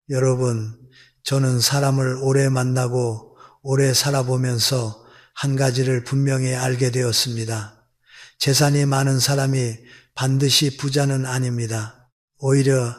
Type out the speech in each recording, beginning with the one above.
여러분, 저는 사람을 오래 만나고 오래 살아보면서 한 가지를 분명히 알게 되었습니다. 재산이 많은 사람이 반드시 부자는 아닙니다. 오히려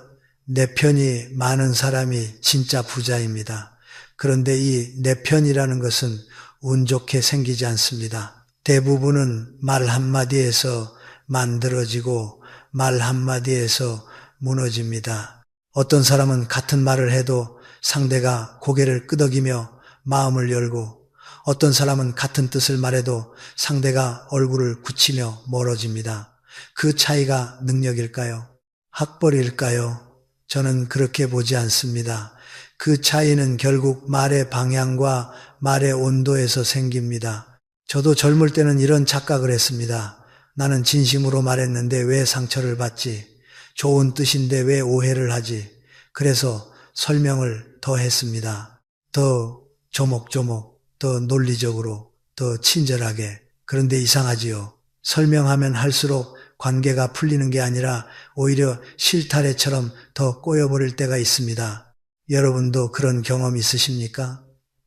내 편이 많은 사람이 진짜 부자입니다. 그런데 이 내 편이라는 것은 운 좋게 생기지 않습니다. 대부분은 말 한마디에서 만들어지고 말 한마디에서 무너집니다. 어떤 사람은 같은 말을 해도 상대가 고개를 끄덕이며 마음을 열고, 어떤 사람은 같은 뜻을 말해도 상대가 얼굴을 굳히며 멀어집니다. 그 차이가 능력일까요? 학벌일까요? 저는 그렇게 보지 않습니다. 그 차이는 결국 말의 방향과 말의 온도에서 생깁니다. 저도 젊을 때는 이런 착각을 했습니다. 나는 진심으로 말했는데 왜 상처를 받지? 좋은 뜻인데 왜 오해를 하지? 그래서 설명을 더 했습니다. 더 조목조목, 더 논리적으로, 더 친절하게. 그런데 이상하지요. 설명하면 할수록 관계가 풀리는 게 아니라 오히려 실타래처럼 더 꼬여버릴 때가 있습니다. 여러분도 그런 경험 있으십니까?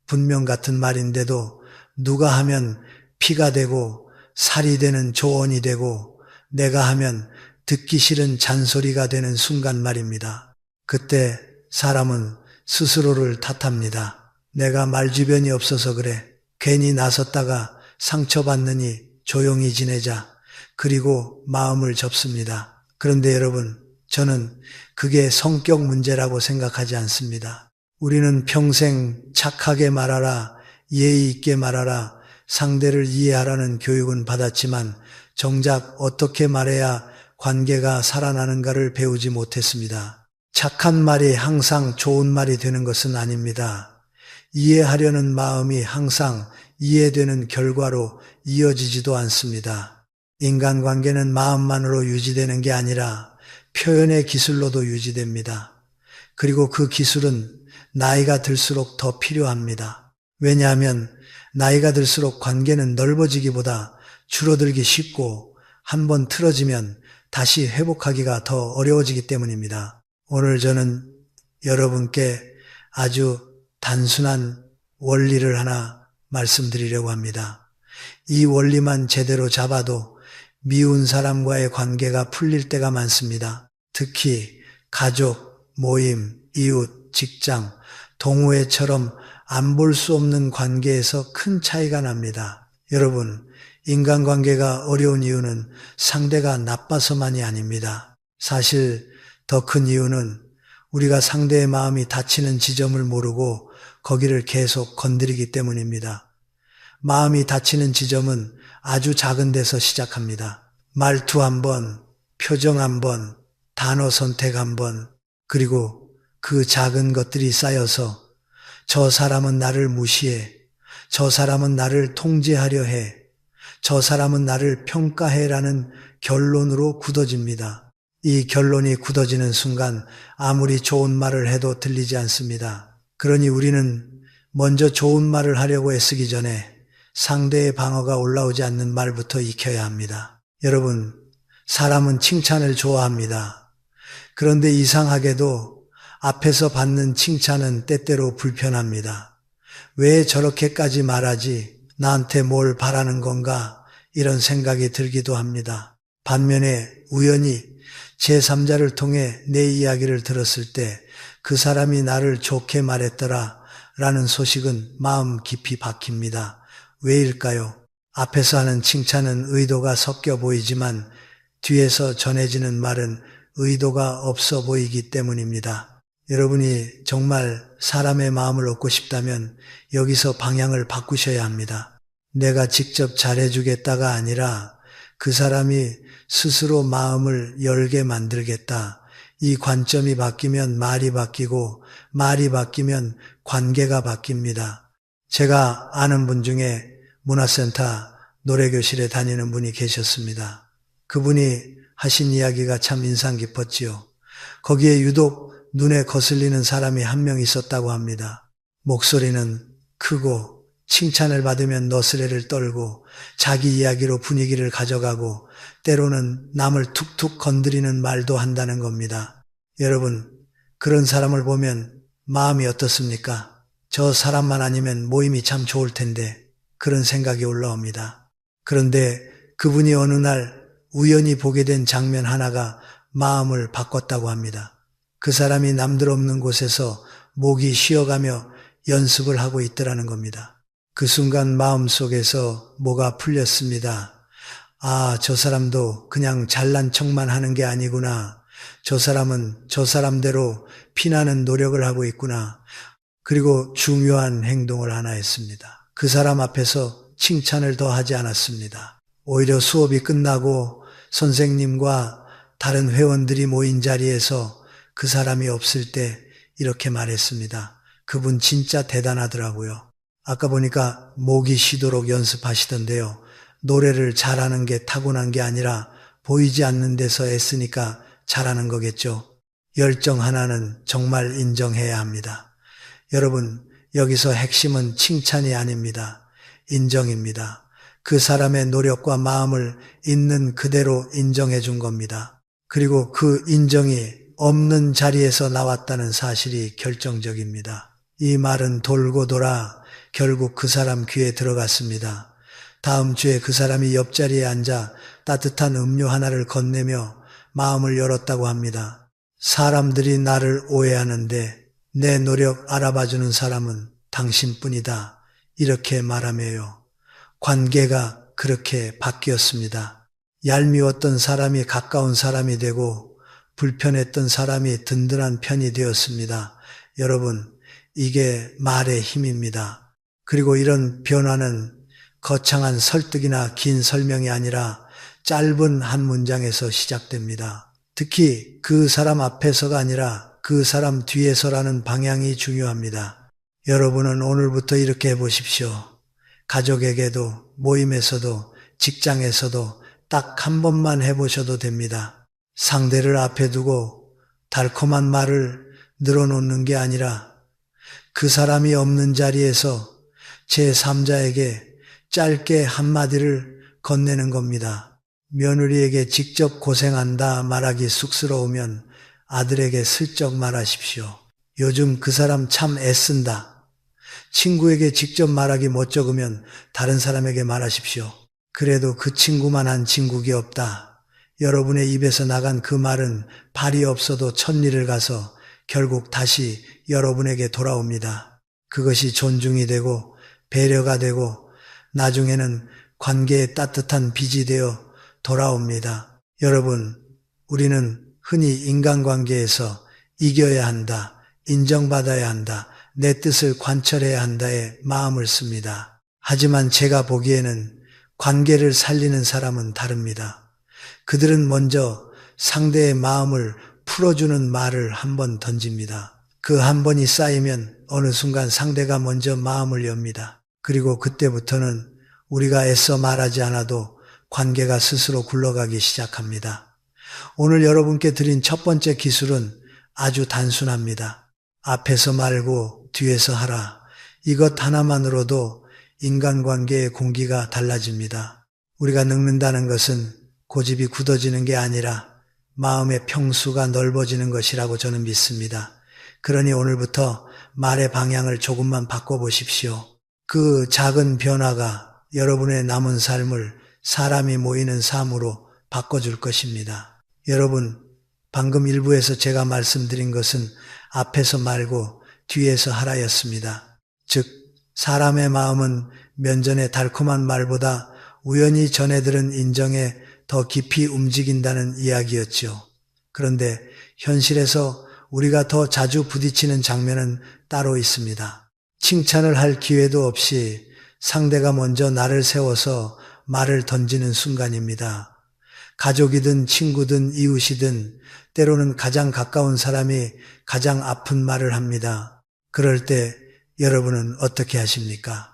분명 같은 말인데도 누가 하면 피가 되고 살이 되는 조언이 되고 내가 하면 듣기 싫은 잔소리가 되는 순간 말입니다. 그때 사람은 스스로를 탓합니다. 내가 말주변이 없어서 그래. 괜히 나섰다가 상처받느니 조용히 지내자. 그리고 마음을 접습니다. 그런데 여러분, 저는 그게 성격 문제라고 생각하지 않습니다. 우리는 평생 착하게 말하라, 예의 있게 말하라, 상대를 이해하라는 교육은 받았지만 정작 어떻게 말해야 관계가 살아나는가를 배우지 못했습니다. 착한 말이 항상 좋은 말이 되는 것은 아닙니다. 이해하려는 마음이 항상 이해되는 결과로 이어지지도 않습니다. 인간관계는 마음만으로 유지되는 게 아니라 표현의 기술로도 유지됩니다. 그리고 그 기술은 나이가 들수록 더 필요합니다. 왜냐하면 나이가 들수록 관계는 넓어지기보다 줄어들기 쉽고 한번 틀어지면 다시 회복하기가 더 어려워지기 때문입니다. 오늘 저는 여러분께 아주 단순한 원리를 하나 말씀드리려고 합니다. 이 원리만 제대로 잡아도 미운 사람과의 관계가 풀릴 때가 많습니다. 특히 가족, 모임, 이웃, 직장, 동호회처럼 안 볼 수 없는 관계에서 큰 차이가 납니다. 여러분, 인간관계가 어려운 이유는 상대가 나빠서만이 아닙니다. 사실 더 큰 이유는 우리가 상대의 마음이 다치는 지점을 모르고 거기를 계속 건드리기 때문입니다. 마음이 다치는 지점은 아주 작은 데서 시작합니다. 말투 한 번, 표정 한 번, 단어 선택 한 번, 그리고 그 작은 것들이 쌓여서 저 사람은 나를 무시해, 저 사람은 나를 통제하려 해, 저 사람은 나를 평가해라는 결론으로 굳어집니다. 이 결론이 굳어지는 순간 아무리 좋은 말을 해도 들리지 않습니다. 그러니 우리는 먼저 좋은 말을 하려고 애쓰기 전에 상대의 방어가 올라오지 않는 말부터 익혀야 합니다. 여러분, 사람은 칭찬을 좋아합니다. 그런데 이상하게도 앞에서 받는 칭찬은 때때로 불편합니다. 왜 저렇게까지 말하지? 나한테 뭘 바라는 건가? 이런 생각이 들기도 합니다. 반면에 우연히 제3자를 통해 내 이야기를 들었을 때 그 사람이 나를 좋게 말했더라 라는 소식은 마음 깊이 박힙니다. 왜일까요? 앞에서 하는 칭찬은 의도가 섞여 보이지만 뒤에서 전해지는 말은 의도가 없어 보이기 때문입니다. 여러분이 정말 사람의 마음을 얻고 싶다면 여기서 방향을 바꾸셔야 합니다. 내가 직접 잘해주겠다가 아니라 그 사람이 스스로 마음을 열게 만들겠다. 이 관점이 바뀌면 말이 바뀌고 말이 바뀌면 관계가 바뀝니다. 제가 아는 분 중에 문화센터 노래교실에 다니는 분이 계셨습니다. 그분이 하신 이야기가 참 인상 깊었지요. 거기에 유독 눈에 거슬리는 사람이 한 명 있었다고 합니다. 목소리는 크고 칭찬을 받으면 너스레를 떨고 자기 이야기로 분위기를 가져가고 때로는 남을 툭툭 건드리는 말도 한다는 겁니다. 여러분, 그런 사람을 보면 마음이 어떻습니까? 저 사람만 아니면 모임이 참 좋을 텐데 그런 생각이 올라옵니다. 그런데 그분이 어느 날 우연히 보게 된 장면 하나가 마음을 바꿨다고 합니다. 그 사람이 남들 없는 곳에서 목이 쉬어가며 연습을 하고 있더라는 겁니다. 그 순간 마음속에서 뭐가 풀렸습니다. 아, 저 사람도 그냥 잘난 척만 하는 게 아니구나. 저 사람은 저 사람대로 피나는 노력을 하고 있구나. 그리고 중요한 행동을 하나 했습니다. 그 사람 앞에서 칭찬을 더 하지 않았습니다. 오히려 수업이 끝나고 선생님과 다른 회원들이 모인 자리에서 그 사람이 없을 때 이렇게 말했습니다. 그분 진짜 대단하더라고요. 아까 보니까 목이 쉬도록 연습하시던데요. 노래를 잘하는 게 타고난 게 아니라 보이지 않는 데서 애쓰니까 잘하는 거겠죠. 열정 하나는 정말 인정해야 합니다. 여러분, 여기서 핵심은 칭찬이 아닙니다. 인정입니다. 그 사람의 노력과 마음을 있는 그대로 인정해 준 겁니다. 그리고 그 인정이 없는 자리에서 나왔다는 사실이 결정적입니다. 이 말은 돌고 돌아 결국 그 사람 귀에 들어갔습니다. 다음 주에 그 사람이 옆자리에 앉아 따뜻한 음료 하나를 건네며 마음을 열었다고 합니다. 사람들이 나를 오해하는데 내 노력 알아봐주는 사람은 당신뿐이다. 이렇게 말하며요. 관계가 그렇게 바뀌었습니다. 얄미웠던 사람이 가까운 사람이 되고 불편했던 사람이 든든한 편이 되었습니다. 여러분, 이게 말의 힘입니다. 그리고 이런 변화는 거창한 설득이나 긴 설명이 아니라 짧은 한 문장에서 시작됩니다. 특히 그 사람 앞에서가 아니라 그 사람 뒤에서라는 방향이 중요합니다. 여러분은 오늘부터 이렇게 해보십시오. 가족에게도 모임에서도 직장에서도 딱 한 번만 해보셔도 됩니다. 상대를 앞에 두고 달콤한 말을 늘어놓는 게 아니라 그 사람이 없는 자리에서 제3자에게 짧게 한마디를 건네는 겁니다. 며느리에게 직접 고생한다 말하기 쑥스러우면 아들에게 슬쩍 말하십시오. 요즘 그 사람 참 애쓴다. 친구에게 직접 말하기 못 적으면 다른 사람에게 말하십시오. 그래도 그 친구만한 친구기 없다. 여러분의 입에서 나간 그 말은 발이 없어도 천리를 가서 결국 다시 여러분에게 돌아옵니다. 그것이 존중이 되고 배려가 되고 나중에는 관계의 따뜻한 빚이 되어 돌아옵니다. 여러분, 우리는 흔히 인간관계에서 이겨야 한다, 인정받아야 한다, 내 뜻을 관철해야 한다에 마음을 씁니다. 하지만 제가 보기에는 관계를 살리는 사람은 다릅니다. 그들은 먼저 상대의 마음을 풀어주는 말을 한 번 던집니다. 그 한 번이 쌓이면 어느 순간 상대가 먼저 마음을 엽니다. 그리고 그때부터는 우리가 애써 말하지 않아도 관계가 스스로 굴러가기 시작합니다. 오늘 여러분께 드린 첫 번째 기술은 아주 단순합니다. 앞에서 말고 뒤에서 하라. 이것 하나만으로도 인간관계의 공기가 달라집니다. 우리가 늙는다는 것은 고집이 굳어지는 게 아니라 마음의 평수가 넓어지는 것이라고 저는 믿습니다. 그러니 오늘부터 말의 방향을 조금만 바꿔보십시오. 그 작은 변화가 여러분의 남은 삶을 사람이 모이는 삶으로 바꿔줄 것입니다. 여러분, 방금 일부에서 제가 말씀드린 것은 앞에서 말고 뒤에서 하라였습니다. 즉, 사람의 마음은 면전의 달콤한 말보다 우연히 전해 들은 인정에 더 깊이 움직인다는 이야기였죠. 그런데 현실에서 우리가 더 자주 부딪히는 장면은 따로 있습니다. 칭찬을 할 기회도 없이 상대가 먼저 나를 세워서 말을 던지는 순간입니다. 가족이든 친구든 이웃이든 때로는 가장 가까운 사람이 가장 아픈 말을 합니다. 그럴 때 여러분은 어떻게 하십니까?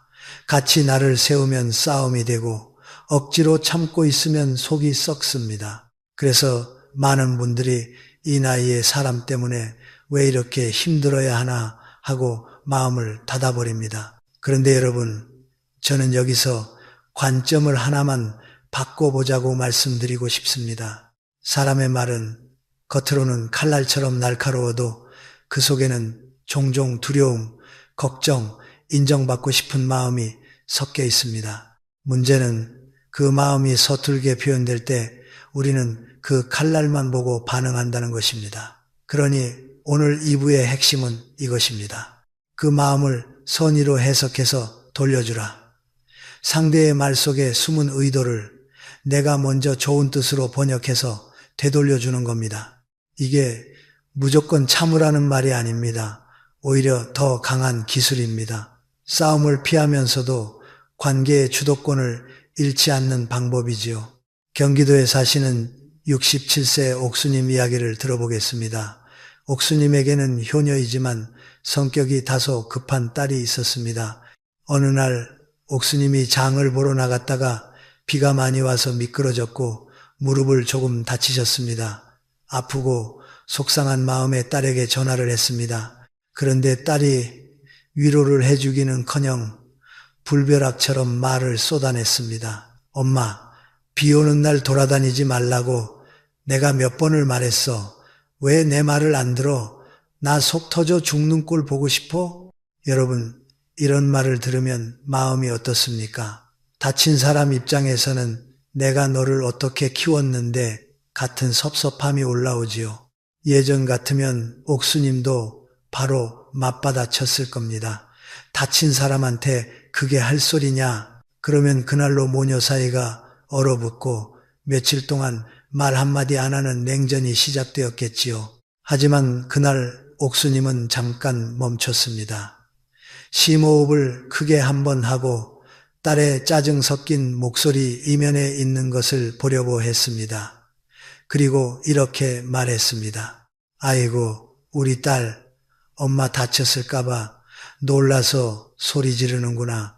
같이 나를 세우면 싸움이 되고 억지로 참고 있으면 속이 썩습니다. 그래서 많은 분들이 이 나이에 사람 때문에 왜 이렇게 힘들어야 하나 하고 마음을 닫아버립니다. 그런데 여러분, 저는 여기서 관점을 하나만 바꿔보자고 말씀드리고 싶습니다. 사람의 말은 겉으로는 칼날처럼 날카로워도 그 속에는 종종 두려움, 걱정, 인정받고 싶은 마음이 섞여 있습니다. 문제는 그 마음이 서툴게 표현될 때 우리는 그 칼날만 보고 반응한다는 것입니다. 그러니 오늘 2부의 핵심은 이것입니다. 그 마음을 선의로 해석해서 돌려주라. 상대의 말 속에 숨은 의도를 내가 먼저 좋은 뜻으로 번역해서 되돌려주는 겁니다. 이게 무조건 참으라는 말이 아닙니다. 오히려 더 강한 기술입니다. 싸움을 피하면서도 관계의 주도권을 잃지 않는 방법이지요. 경기도에 사시는 67세 옥수님 이야기를 들어보겠습니다. 옥수님에게는 효녀이지만 성격이 다소 급한 딸이 있었습니다. 어느 날 옥수님이 장을 보러 나갔다가 비가 많이 와서 미끄러졌고 무릎을 조금 다치셨습니다. 아프고 속상한 마음에 딸에게 전화를 했습니다. 그런데 딸이 위로를 해주기는커녕 불벼락처럼 말을 쏟아냈습니다. 엄마, 비 오는 날 돌아다니지 말라고 내가 몇 번을 말했어. 왜 내 말을 안 들어? 나 속 터져 죽는 꼴 보고 싶어? 여러분, 이런 말을 들으면 마음이 어떻습니까? 다친 사람 입장에서는 내가 너를 어떻게 키웠는데 같은 섭섭함이 올라오지요. 예전 같으면 옥수님도 바로 맞받아쳤을 겁니다. 다친 사람한테 그게 할 소리냐? 그러면 그날로 모녀 사이가 얼어붙고 며칠 동안 말 한마디 안 하는 냉전이 시작되었겠지요. 하지만 그날 옥수님은 잠깐 멈췄습니다. 심호흡을 크게 한번 하고 딸의 짜증 섞인 목소리 이면에 있는 것을 보려고 했습니다. 그리고 이렇게 말했습니다. 아이고, 우리 딸, 엄마 다쳤을까봐 놀라서 소리 지르는구나.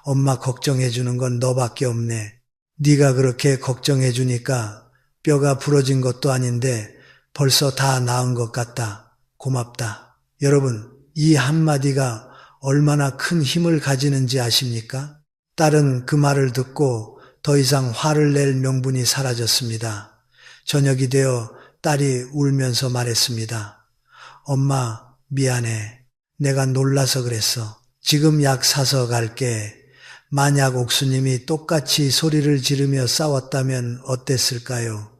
엄마 걱정해 주는 건 너밖에 없네. 네가 그렇게 걱정해 주니까 뼈가 부러진 것도 아닌데 벌써 다 나은 것 같다. 고맙다. 여러분, 이 한마디가 얼마나 큰 힘을 가지는지 아십니까? 딸은 그 말을 듣고 더 이상 화를 낼 명분이 사라졌습니다. 저녁이 되어 딸이 울면서 말했습니다. 엄마, 미안해. 내가 놀라서 그랬어. 지금 약 사서 갈게. 만약 옥수님이 똑같이 소리를 지르며 싸웠다면 어땠을까요?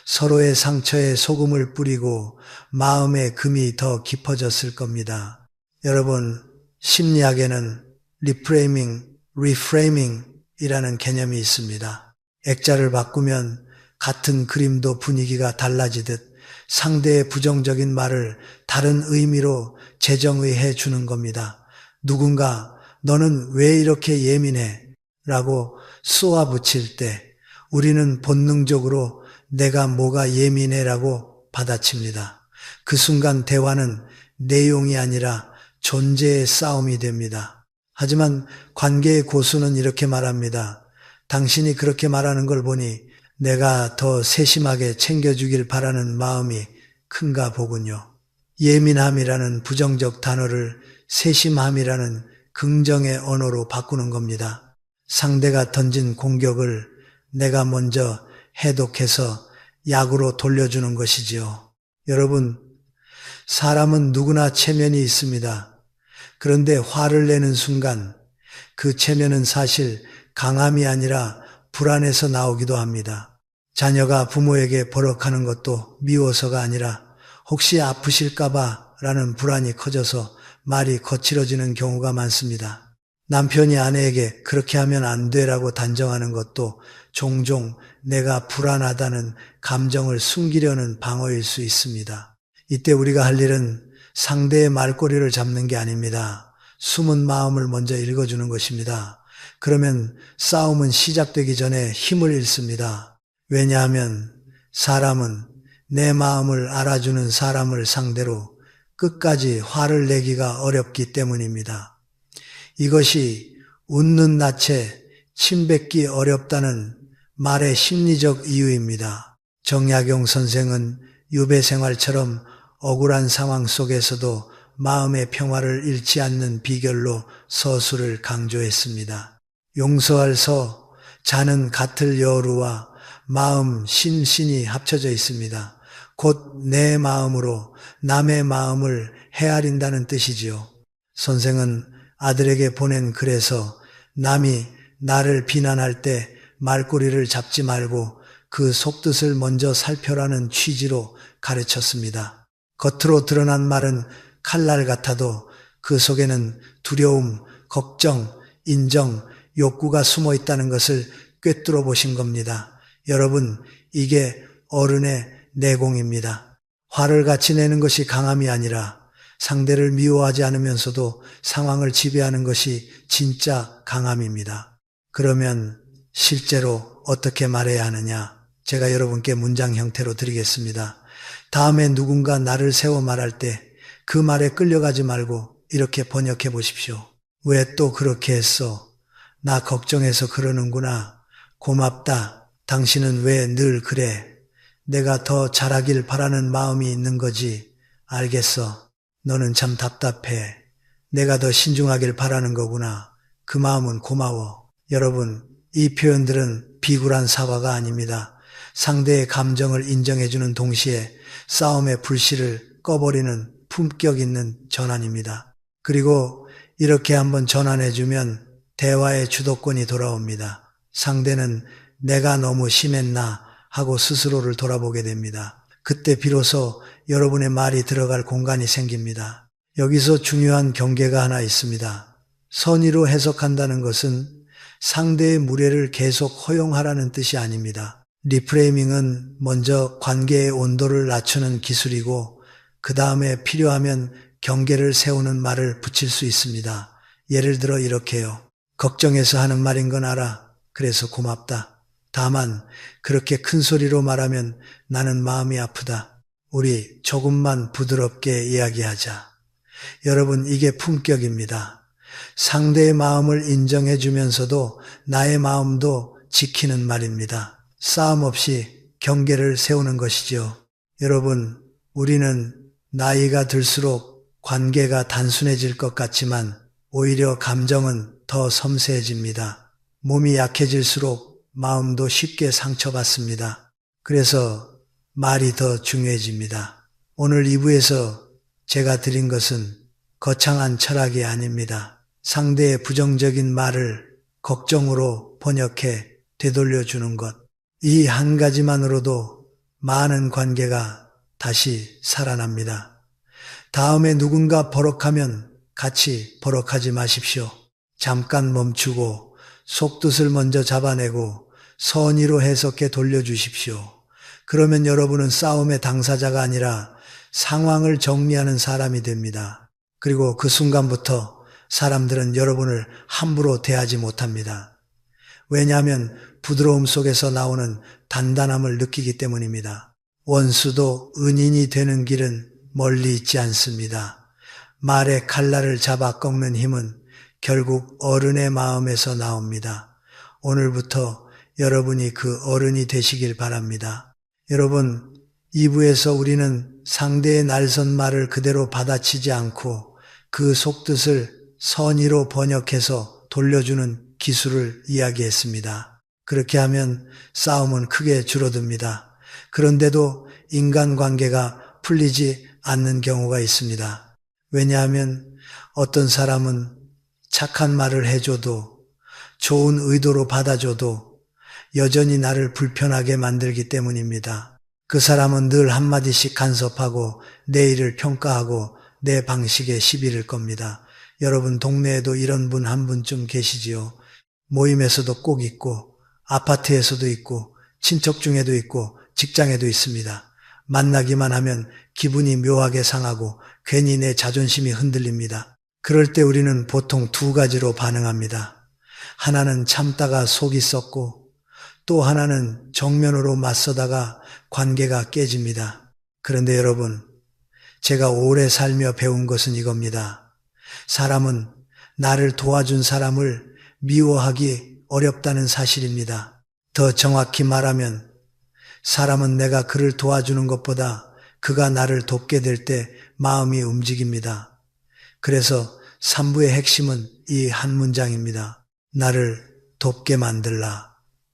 서로의 상처에 소금을 뿌리고 마음의 금이 더 깊어졌을 겁니다. 여러분, 심리학에는 리프레이밍이라는 개념이 있습니다. 액자를 바꾸면 같은 그림도 분위기가 달라지듯 상대의 부정적인 말을 다른 의미로 재정의해 주는 겁니다. 누군가 너는 왜 이렇게 예민해? 라고 쏘아붙일 때 우리는 본능적으로 내가 뭐가 예민해? 라고 받아칩니다. 그 순간 대화는 내용이 아니라 존재의 싸움이 됩니다. 하지만 관계의 고수는 이렇게 말합니다. 당신이 그렇게 말하는 걸 보니 내가 더 세심하게 챙겨주길 바라는 마음이 큰가 보군요. 예민함이라는 부정적 단어를 세심함이라는 긍정의 언어로 바꾸는 겁니다. 상대가 던진 공격을 내가 먼저 해독해서 약으로 돌려주는 것이지요. 여러분, 사람은 누구나 체면이 있습니다. 그런데 화를 내는 순간 그 체면은 사실 강함이 아니라 불안해서 나오기도 합니다. 자녀가 부모에게 버럭하는 것도 미워서가 아니라 혹시 아프실까봐 라는 불안이 커져서 말이 거칠어지는 경우가 많습니다. 남편이 아내에게 그렇게 하면 안 돼라고 단정하는 것도 종종 내가 불안하다는 감정을 숨기려는 방어일 수 있습니다. 이때 우리가 할 일은 상대의 말꼬리를 잡는 게 아닙니다. 숨은 마음을 먼저 읽어주는 것입니다. 그러면 싸움은 시작되기 전에 힘을 잃습니다. 왜냐하면 사람은 내 마음을 알아주는 사람을 상대로 끝까지 화를 내기가 어렵기 때문입니다. 이것이 웃는 낯에 침 뱉기 어렵다는 말의 심리적 이유입니다. 정약용 선생은 유배 생활처럼 억울한 상황 속에서도 마음의 평화를 잃지 않는 비결로 서술을 강조했습니다. 용서할 서, 자는 같을 여루와 마음, 심신이 합쳐져 있습니다. 곧 내 마음으로 남의 마음을 헤아린다는 뜻이지요. 선생은 아들에게 보낸 글에서 남이 나를 비난할 때 말꼬리를 잡지 말고 그 속뜻을 먼저 살펴라는 취지로 가르쳤습니다. 겉으로 드러난 말은 칼날 같아도 그 속에는 두려움, 걱정, 인정, 욕구가 숨어 있다는 것을 꿰뚫어 보신 겁니다. 여러분, 이게 어른의 내공입니다. 화를 같이 내는 것이 강함이 아니라 상대를 미워하지 않으면서도 상황을 지배하는 것이 진짜 강함입니다. 그러면 실제로 어떻게 말해야 하느냐? 제가 여러분께 문장 형태로 드리겠습니다. 다음에 누군가 나를 세워 말할 때 그 말에 끌려가지 말고 이렇게 번역해 보십시오. 왜 또 그렇게 했어? 나 걱정해서 그러는구나. 고맙다. 당신은 왜 늘 그래? 내가 더 잘하길 바라는 마음이 있는 거지. 알겠어. 너는 참 답답해. 내가 더 신중하길 바라는 거구나. 그 마음은 고마워. 여러분, 이 표현들은 비굴한 사과가 아닙니다. 상대의 감정을 인정해주는 동시에 싸움의 불씨를 꺼버리는 품격 있는 전환입니다. 그리고 이렇게 한번 전환해주면 대화의 주도권이 돌아옵니다. 상대는 내가 너무 심했나 하고 스스로를 돌아보게 됩니다. 그때 비로소 여러분의 말이 들어갈 공간이 생깁니다. 여기서 중요한 경계가 하나 있습니다. 선의로 해석한다는 것은 상대의 무례를 계속 허용하라는 뜻이 아닙니다. 리프레이밍은 먼저 관계의 온도를 낮추는 기술이고 그 다음에 필요하면 경계를 세우는 말을 붙일 수 있습니다. 예를 들어 이렇게요. 걱정해서 하는 말인 건 알아. 그래서 고맙다. 다만 그렇게 큰 소리로 말하면 나는 마음이 아프다. 우리 조금만 부드럽게 이야기하자. 여러분, 이게 품격입니다. 상대의 마음을 인정해 주면서도 나의 마음도 지키는 말입니다. 싸움 없이 경계를 세우는 것이죠. 여러분, 우리는 나이가 들수록 관계가 단순해질 것 같지만 오히려 감정은 더 섬세해집니다. 몸이 약해질수록 마음도 쉽게 상처받습니다. 그래서 말이 더 중요해집니다. 오늘 2부에서 제가 드린 것은 거창한 철학이 아닙니다. 상대의 부정적인 말을 걱정으로 번역해 되돌려주는 것. 이 한 가지만으로도 많은 관계가 다시 살아납니다. 다음에 누군가 버럭하면 같이 버럭하지 마십시오. 잠깐 멈추고 속뜻을 먼저 잡아내고 선의로 해석해 돌려주십시오. 그러면 여러분은 싸움의 당사자가 아니라 상황을 정리하는 사람이 됩니다. 그리고 그 순간부터 사람들은 여러분을 함부로 대하지 못합니다. 왜냐하면 부드러움 속에서 나오는 단단함을 느끼기 때문입니다. 원수도 은인이 되는 길은 멀리 있지 않습니다. 말의 칼날을 잡아 꺾는 힘은 결국 어른의 마음에서 나옵니다. 오늘부터 여러분이 그 어른이 되시길 바랍니다. 여러분, 2부에서 우리는 상대의 날선 말을 그대로 받아치지 않고 그 속뜻을 선의로 번역해서 돌려주는 기술을 이야기했습니다. 그렇게 하면 싸움은 크게 줄어듭니다. 그런데도 인간관계가 풀리지 않는 경우가 있습니다. 왜냐하면 어떤 사람은 착한 말을 해줘도 좋은 의도로 받아줘도 여전히 나를 불편하게 만들기 때문입니다. 그 사람은 늘 한마디씩 간섭하고 내 일을 평가하고 내 방식에 시비를 겁니다. 여러분 동네에도 이런 분 한 분쯤 계시지요. 모임에서도 꼭 있고 아파트에서도 있고 친척 중에도 있고 직장에도 있습니다. 만나기만 하면 기분이 묘하게 상하고 괜히 내 자존심이 흔들립니다. 그럴 때 우리는 보통 두 가지로 반응합니다. 하나는 참다가 속이 썩고 또 하나는 정면으로 맞서다가 관계가 깨집니다. 그런데 여러분, 제가 오래 살며 배운 것은 이겁니다. 사람은 나를 도와준 사람을 미워하기 어렵다는 사실입니다. 더 정확히 말하면 사람은 내가 그를 도와주는 것보다 그가 나를 돕게 될 때 마음이 움직입니다. 그래서 3부의 핵심은 이 한 문장입니다. 나를 돕게 만들라.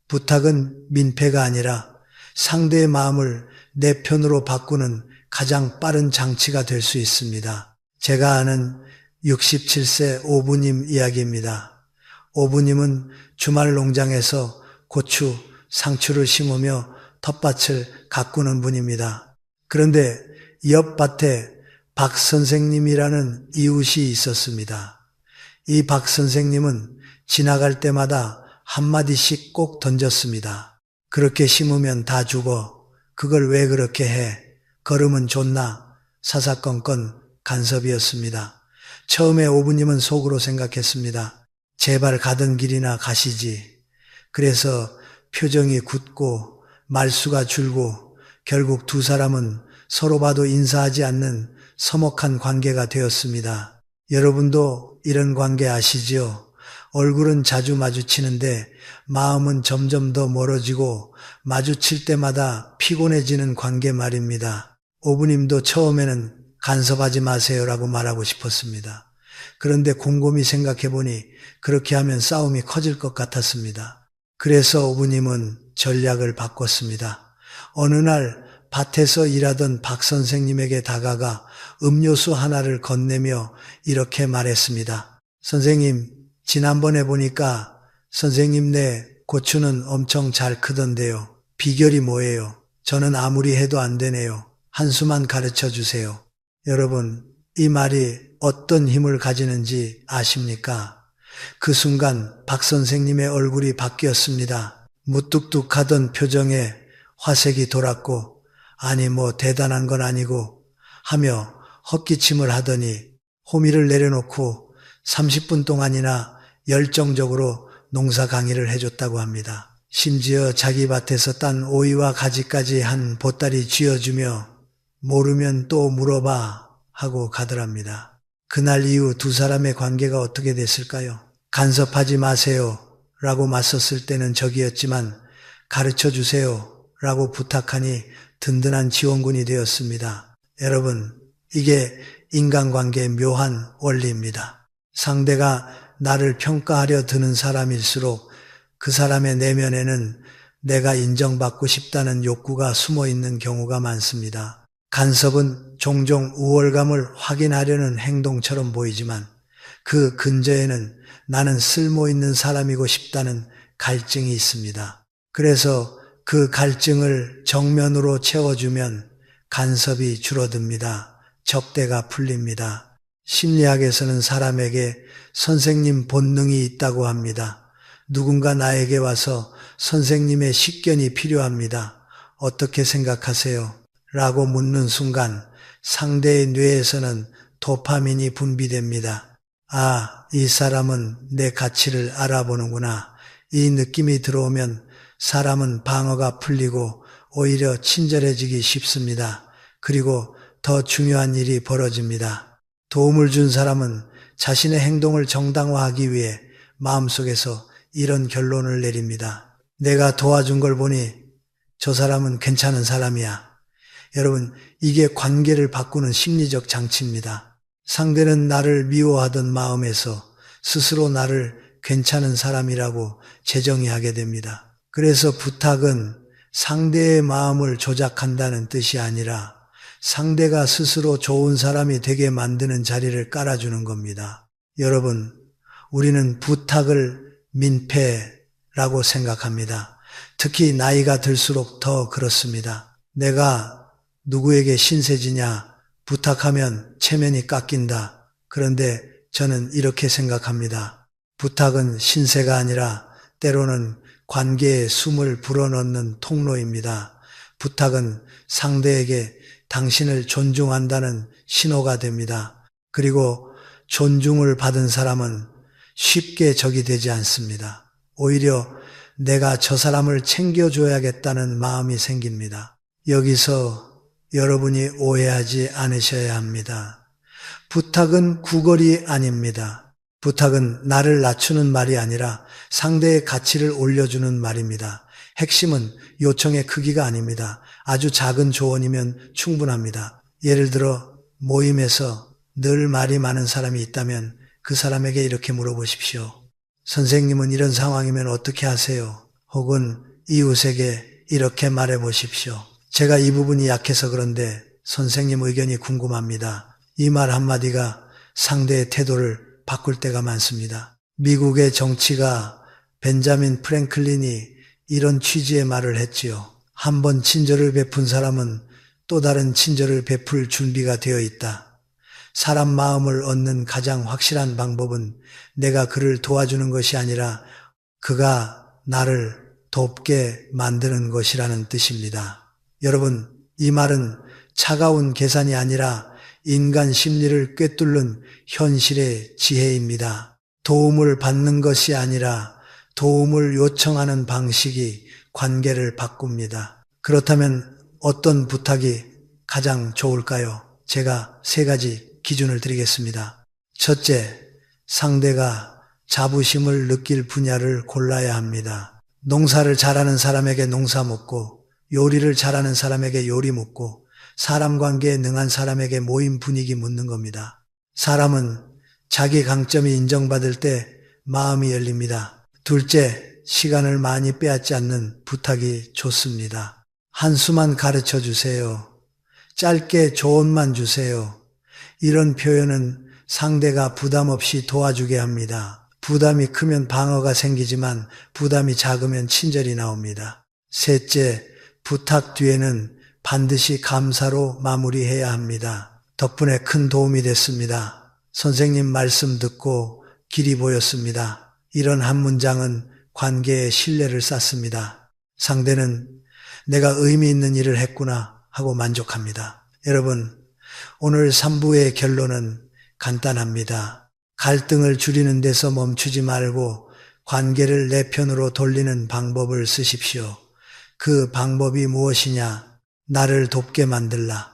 부탁은 민폐가 아니라 상대의 마음을 내 편으로 바꾸는 가장 빠른 장치가 될 수 있습니다. 제가 아는 67세 오부님 이야기입니다. 오부님은 주말 농장에서 고추, 상추를 심으며 텃밭을 가꾸는 분입니다. 그런데 옆 밭에 박 선생님이라는 이웃이 있었습니다. 이 박 선생님은 지나갈 때마다 한마디씩 꼭 던졌습니다. 그렇게 심으면 다 죽어. 그걸 왜 그렇게 해? 걸으면 좋나? 사사건건 간섭이었습니다. 처음에 오부님은 속으로 생각했습니다. 제발 가던 길이나 가시지. 그래서 표정이 굳고 말수가 줄고 결국 두 사람은 서로 봐도 인사하지 않는 서먹한 관계가 되었습니다. 여러분도 이런 관계 아시지요? 얼굴은 자주 마주치는데 마음은 점점 더 멀어지고 마주칠 때마다 피곤해지는 관계 말입니다. 오부님도 처음에는 간섭하지 마세요라고 말하고 싶었습니다. 그런데 곰곰이 생각해보니 그렇게 하면 싸움이 커질 것 같았습니다. 그래서 오부님은 전략을 바꿨습니다. 어느 날 밭에서 일하던 박 선생님에게 다가가 음료수 하나를 건네며 이렇게 말했습니다. 선생님, 지난번에 보니까 선생님네 고추는 엄청 잘 크던데요. 비결이 뭐예요? 저는 아무리 해도 안 되네요. 한 수만 가르쳐 주세요. 여러분, 이 말이 어떤 힘을 가지는지 아십니까? 그 순간 박 선생님의 얼굴이 바뀌었습니다. 무뚝뚝하던 표정에 화색이 돌았고, 아니 뭐 대단한 건 아니고 하며 헛기침을 하더니 호미를 내려놓고 30분 동안이나 열정적으로 농사 강의를 해줬다고 합니다. 심지어 자기 밭에서 딴 오이와 가지까지 한 보따리 쥐어주며 모르면 또 물어봐 하고 가더랍니다. 그날 이후 두 사람의 관계가 어떻게 됐을까요? 간섭하지 마세요 라고 맞섰을 때는 적이었지만 가르쳐 주세요 라고 부탁하니 든든한 지원군이 되었습니다. 여러분, 이게 인간관계의 묘한 원리입니다. 상대가 나를 평가하려 드는 사람일수록 그 사람의 내면에는 내가 인정받고 싶다는 욕구가 숨어 있는 경우가 많습니다. 간섭은 종종 우월감을 확인하려는 행동처럼 보이지만 그 근저에는 나는 쓸모 있는 사람이고 싶다는 갈증이 있습니다. 그래서 그 갈증을 정면으로 채워주면 간섭이 줄어듭니다. 적대가 풀립니다. 심리학에서는 사람에게 선생님 본능이 있다고 합니다. 누군가 나에게 와서 선생님의 식견이 필요합니다. 어떻게 생각하세요? 라고 묻는 순간 상대의 뇌에서는 도파민이 분비됩니다. 아, 이 사람은 내 가치를 알아보는구나. 이 느낌이 들어오면 사람은 방어가 풀리고 오히려 친절해지기 쉽습니다. 그리고 더 중요한 일이 벌어집니다. 도움을 준 사람은 자신의 행동을 정당화하기 위해 마음속에서 이런 결론을 내립니다. 내가 도와준 걸 보니 저 사람은 괜찮은 사람이야. 여러분, 이게 관계를 바꾸는 심리적 장치입니다. 상대는 나를 미워하던 마음에서 스스로 나를 괜찮은 사람이라고 재정의하게 됩니다. 그래서 부탁은 상대의 마음을 조작한다는 뜻이 아니라 상대가 스스로 좋은 사람이 되게 만드는 자리를 깔아주는 겁니다. 여러분, 우리는 부탁을 민폐라고 생각합니다. 특히 나이가 들수록 더 그렇습니다. 내가 누구에게 신세지냐, 부탁하면 체면이 깎인다. 그런데 저는 이렇게 생각합니다. 부탁은 신세가 아니라 때로는 관계에 숨을 불어넣는 통로입니다. 부탁은 상대에게 당신을 존중한다는 신호가 됩니다. 그리고 존중을 받은 사람은 쉽게 적이 되지 않습니다. 오히려 내가 저 사람을 챙겨줘야겠다는 마음이 생깁니다. 여기서 여러분이 오해하지 않으셔야 합니다. 부탁은 구걸이 아닙니다. 부탁은 나를 낮추는 말이 아니라 상대의 가치를 올려주는 말입니다. 핵심은 요청의 크기가 아닙니다. 아주 작은 조언이면 충분합니다. 예를 들어 모임에서 늘 말이 많은 사람이 있다면 그 사람에게 이렇게 물어보십시오. 선생님은 이런 상황이면 어떻게 하세요? 혹은 이웃에게 이렇게 말해 보십시오. 제가 이 부분이 약해서 그런데 선생님 의견이 궁금합니다. 이 말 한마디가 상대의 태도를 바꿀 때가 많습니다. 미국의 정치가 벤자민 프랭클린이 이런 취지의 말을 했지요. 한 번 친절을 베푼 사람은 또 다른 친절을 베풀 준비가 되어 있다. 사람 마음을 얻는 가장 확실한 방법은 내가 그를 도와주는 것이 아니라 그가 나를 돕게 만드는 것이라는 뜻입니다. 여러분, 이 말은 차가운 계산이 아니라 인간 심리를 꿰뚫는 현실의 지혜입니다. 도움을 받는 것이 아니라 도움을 요청하는 방식이 관계를 바꿉니다. 그렇다면 어떤 부탁이 가장 좋을까요? 제가 3가지 기준을 드리겠습니다. 첫째, 상대가 자부심을 느낄 분야를 골라야 합니다. 농사를 잘하는 사람에게 농사 묻고, 요리를 잘하는 사람에게 요리 묻고, 사람 관계에 능한 사람에게 모임 분위기 묻는 겁니다. 사람은 자기 강점이 인정받을 때 마음이 열립니다. 둘째, 시간을 많이 빼앗지 않는 부탁이 좋습니다. 한수만 가르쳐 주세요. 짧게 조언만 주세요. 이런 표현은 상대가 부담 없이 도와주게 합니다. 부담이 크면 방어가 생기지만 부담이 작으면 친절이 나옵니다. 셋째, 부탁 뒤에는 반드시 감사로 마무리해야 합니다. 덕분에 큰 도움이 됐습니다. 선생님 말씀 듣고 길이 보였습니다. 이런 한 문장은 관계에 신뢰를 쌓습니다. 상대는 내가 의미 있는 일을 했구나 하고 만족합니다. 여러분, 오늘 3부의 결론은 간단합니다. 갈등을 줄이는 데서 멈추지 말고 관계를 내 편으로 돌리는 방법을 쓰십시오. 그 방법이 무엇이냐? 나를 돕게 만들라.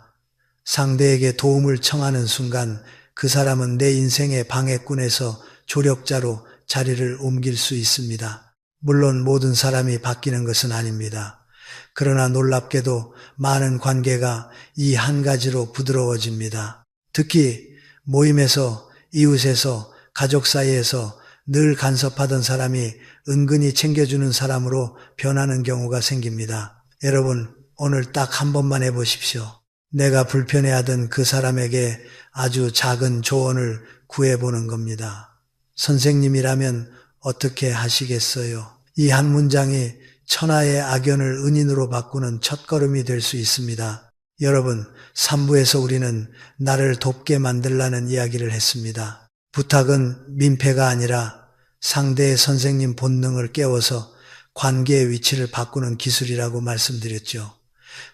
상대에게 도움을 청하는 순간 그 사람은 내 인생의 방해꾼에서 조력자로 자리를 옮길 수 있습니다. 물론 모든 사람이 바뀌는 것은 아닙니다. 그러나 놀랍게도 많은 관계가 이 한 가지로 부드러워집니다. 특히 모임에서, 이웃에서, 가족 사이에서 늘 간섭하던 사람이 은근히 챙겨주는 사람으로 변하는 경우가 생깁니다. 여러분, 오늘 딱 한 번만 해보십시오. 내가 불편해하던 그 사람에게 아주 작은 조언을 구해보는 겁니다. 선생님이라면 어떻게 하시겠어요? 이 한 문장이 천하의 악연을 은인으로 바꾸는 첫걸음이 될 수 있습니다. 여러분, 3부에서 우리는 나를 돕게 만들라는 이야기를 했습니다. 부탁은 민폐가 아니라 상대의 선생님 본능을 깨워서 관계의 위치를 바꾸는 기술이라고 말씀드렸죠.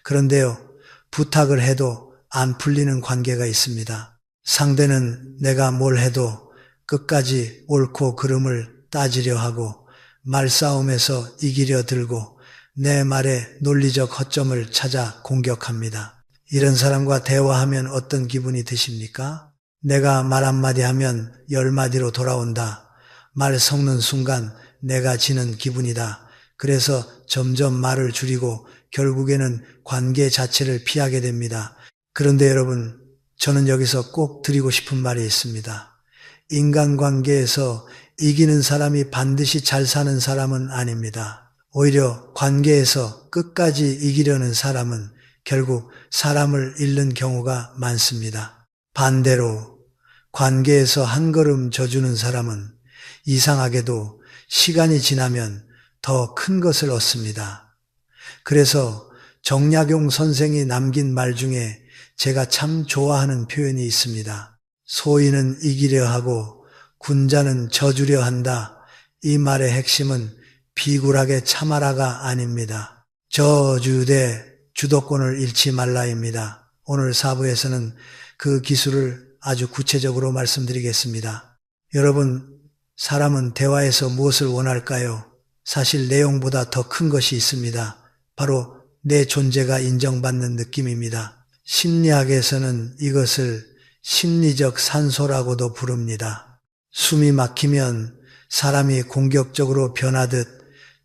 그런데요, 부탁을 해도 안 풀리는 관계가 있습니다. 상대는 내가 뭘 해도 끝까지 옳고 그름을 따지려 하고 말싸움에서 이기려 들고 내 말에 논리적 허점을 찾아 공격합니다. 이런 사람과 대화하면 어떤 기분이 드십니까? 내가 말 한마디 하면 10마디로 돌아온다. 말 섞는 순간 내가 지는 기분이다. 그래서 점점 말을 줄이고 결국에는 관계 자체를 피하게 됩니다. 그런데 여러분, 저는 여기서 꼭 드리고 싶은 말이 있습니다. 인간관계에서 이기는 사람이 반드시 잘 사는 사람은 아닙니다. 오히려 관계에서 끝까지 이기려는 사람은 결국 사람을 잃는 경우가 많습니다. 반대로 관계에서 한 걸음 져주는 사람은 이상하게도 시간이 지나면 더 큰 것을 얻습니다. 그래서 정약용 선생이 남긴 말 중에 제가 참 좋아하는 표현이 있습니다. 소인은 이기려 하고 군자는 져주려 한다. 이 말의 핵심은 비굴하게 참아라가 아닙니다. 저주되 주도권을 잃지 말라입니다. 오늘 4부에서는 그 기술을 아주 구체적으로 말씀드리겠습니다. 여러분, 사람은 대화에서 무엇을 원할까요? 사실 내용보다 더 큰 것이 있습니다. 바로 내 존재가 인정받는 느낌입니다. 심리학에서는 이것을 심리적 산소라고도 부릅니다. 숨이 막히면 사람이 공격적으로 변하듯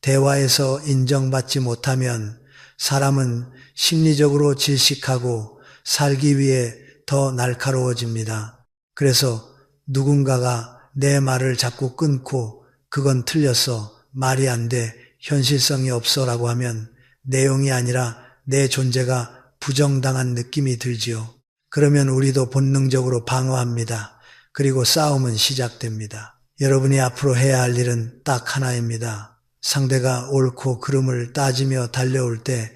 대화에서 인정받지 못하면 사람은 심리적으로 질식하고 살기 위해 더 날카로워집니다. 그래서 누군가가 내 말을 자꾸 끊고 그건 틀렸어, 말이 안 돼, 현실성이 없어 라고 하면 내용이 아니라 내 존재가 부정당한 느낌이 들지요. 그러면 우리도 본능적으로 방어합니다. 그리고 싸움은 시작됩니다. 여러분이 앞으로 해야 할 일은 딱 하나입니다. 상대가 옳고 그름을 따지며 달려올 때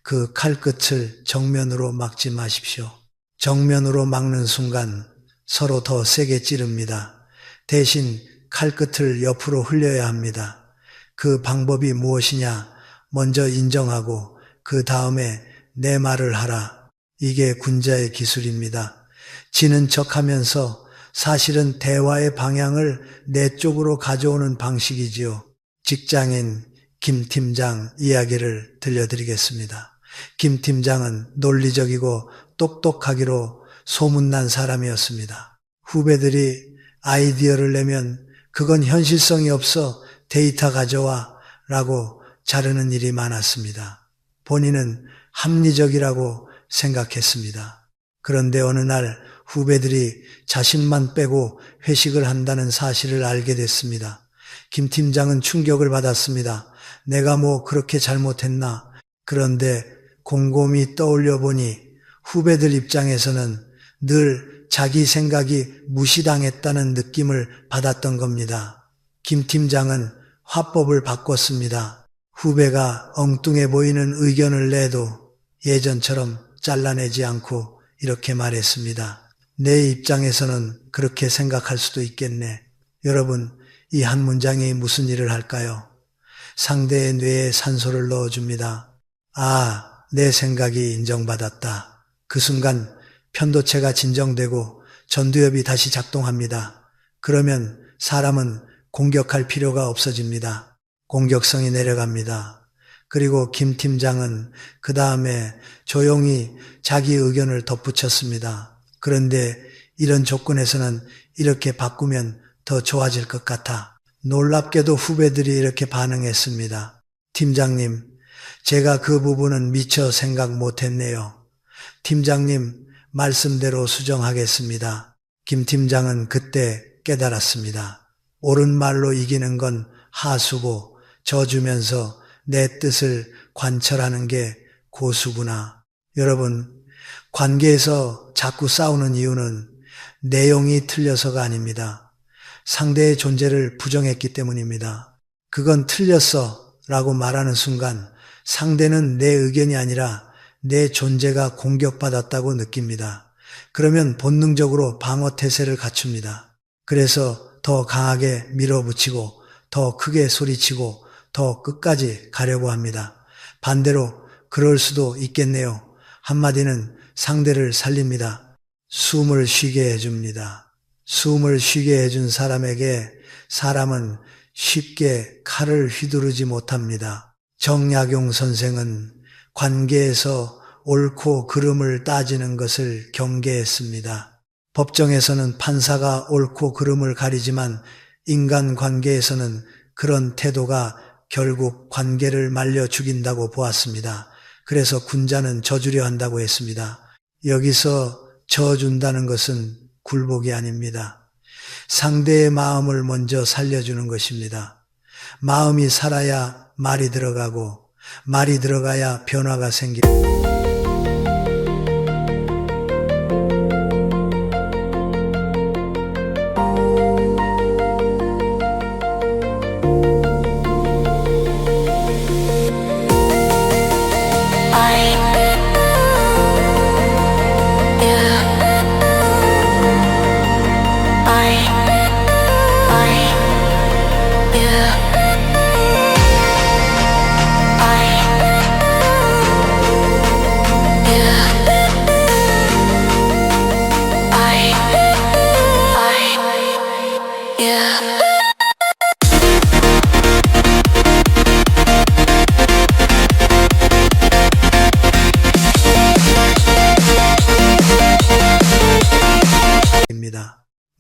그 칼끝을 정면으로 막지 마십시오. 정면으로 막는 순간 서로 더 세게 찌릅니다. 대신 칼끝을 옆으로 흘려야 합니다. 그 방법이 무엇이냐? 먼저 인정하고 그 다음에 내 말을 하라. 이게 군자의 기술입니다. 지는 척하면서 사실은 대화의 방향을 내 쪽으로 가져오는 방식이지요. 직장인 김 팀장 이야기를 들려드리겠습니다. 김 팀장은 논리적이고 똑똑하기로 소문난 사람이었습니다. 후배들이 아이디어를 내면 그건 현실성이 없어 데이터 가져와 라고 자르는 일이 많았습니다. 본인은 합리적이라고 생각했습니다. 그런데 어느 날 후배들이 자신만 빼고 회식을 한다는 사실을 알게 됐습니다. 김 팀장은 충격을 받았습니다. 내가 뭐 그렇게 잘못했나? 그런데 곰곰이 떠올려 보니 후배들 입장에서는 늘 자기 생각이 무시당했다는 느낌을 받았던 겁니다. 김 팀장은 화법을 바꿨습니다. 후배가 엉뚱해 보이는 의견을 내도 예전처럼 잘라내지 않고 이렇게 말했습니다. 내 입장에서는 그렇게 생각할 수도 있겠네. 여러분, 이 한 문장이 무슨 일을 할까요? 상대의 뇌에 산소를 넣어줍니다. 아, 내 생각이 인정받았다. 그 순간 편도체가 진정되고 전두엽이 다시 작동합니다. 그러면 사람은 공격할 필요가 없어집니다. 공격성이 내려갑니다. 그리고 김 팀장은 그 다음에 조용히 자기 의견을 덧붙였습니다. 그런데 이런 조건에서는 이렇게 바꾸면 더 좋아질 것 같아. 놀랍게도 후배들이 이렇게 반응했습니다. 팀장님, 제가 그 부분은 미처 생각 못했네요. 팀장님, 말씀대로 수정하겠습니다. 김 팀장은 그때 깨달았습니다. 옳은 말로 이기는 건 하수고 져주면서 내 뜻을 관철하는 게 고수구나. 여러분, 관계에서 자꾸 싸우는 이유는 내용이 틀려서가 아닙니다. 상대의 존재를 부정했기 때문입니다. 그건 틀렸어 라고 말하는 순간 상대는 내 의견이 아니라 내 존재가 공격받았다고 느낍니다. 그러면 본능적으로 방어 태세를 갖춥니다. 그래서 더 강하게 밀어붙이고 더 크게 소리치고 더 끝까지 가려고 합니다. 반대로 그럴 수도 있겠네요. 한마디는 상대를 살립니다. 숨을 쉬게 해줍니다. 숨을 쉬게 해준 사람에게 사람은 쉽게 칼을 휘두르지 못합니다. 정약용 선생은 관계에서 옳고 그름을 따지는 것을 경계했습니다. 법정에서는 판사가 옳고 그름을 가리지만 인간관계에서는 그런 태도가 결국 관계를 말려 죽인다고 보았습니다. 그래서 군자는 져주려 한다고 했습니다. 여기서 져준다는 것은 굴복이 아닙니다. 상대의 마음을 먼저 살려주는 것입니다. 마음이 살아야 말이 들어가고 말이 들어가야 변화가 생깁니다.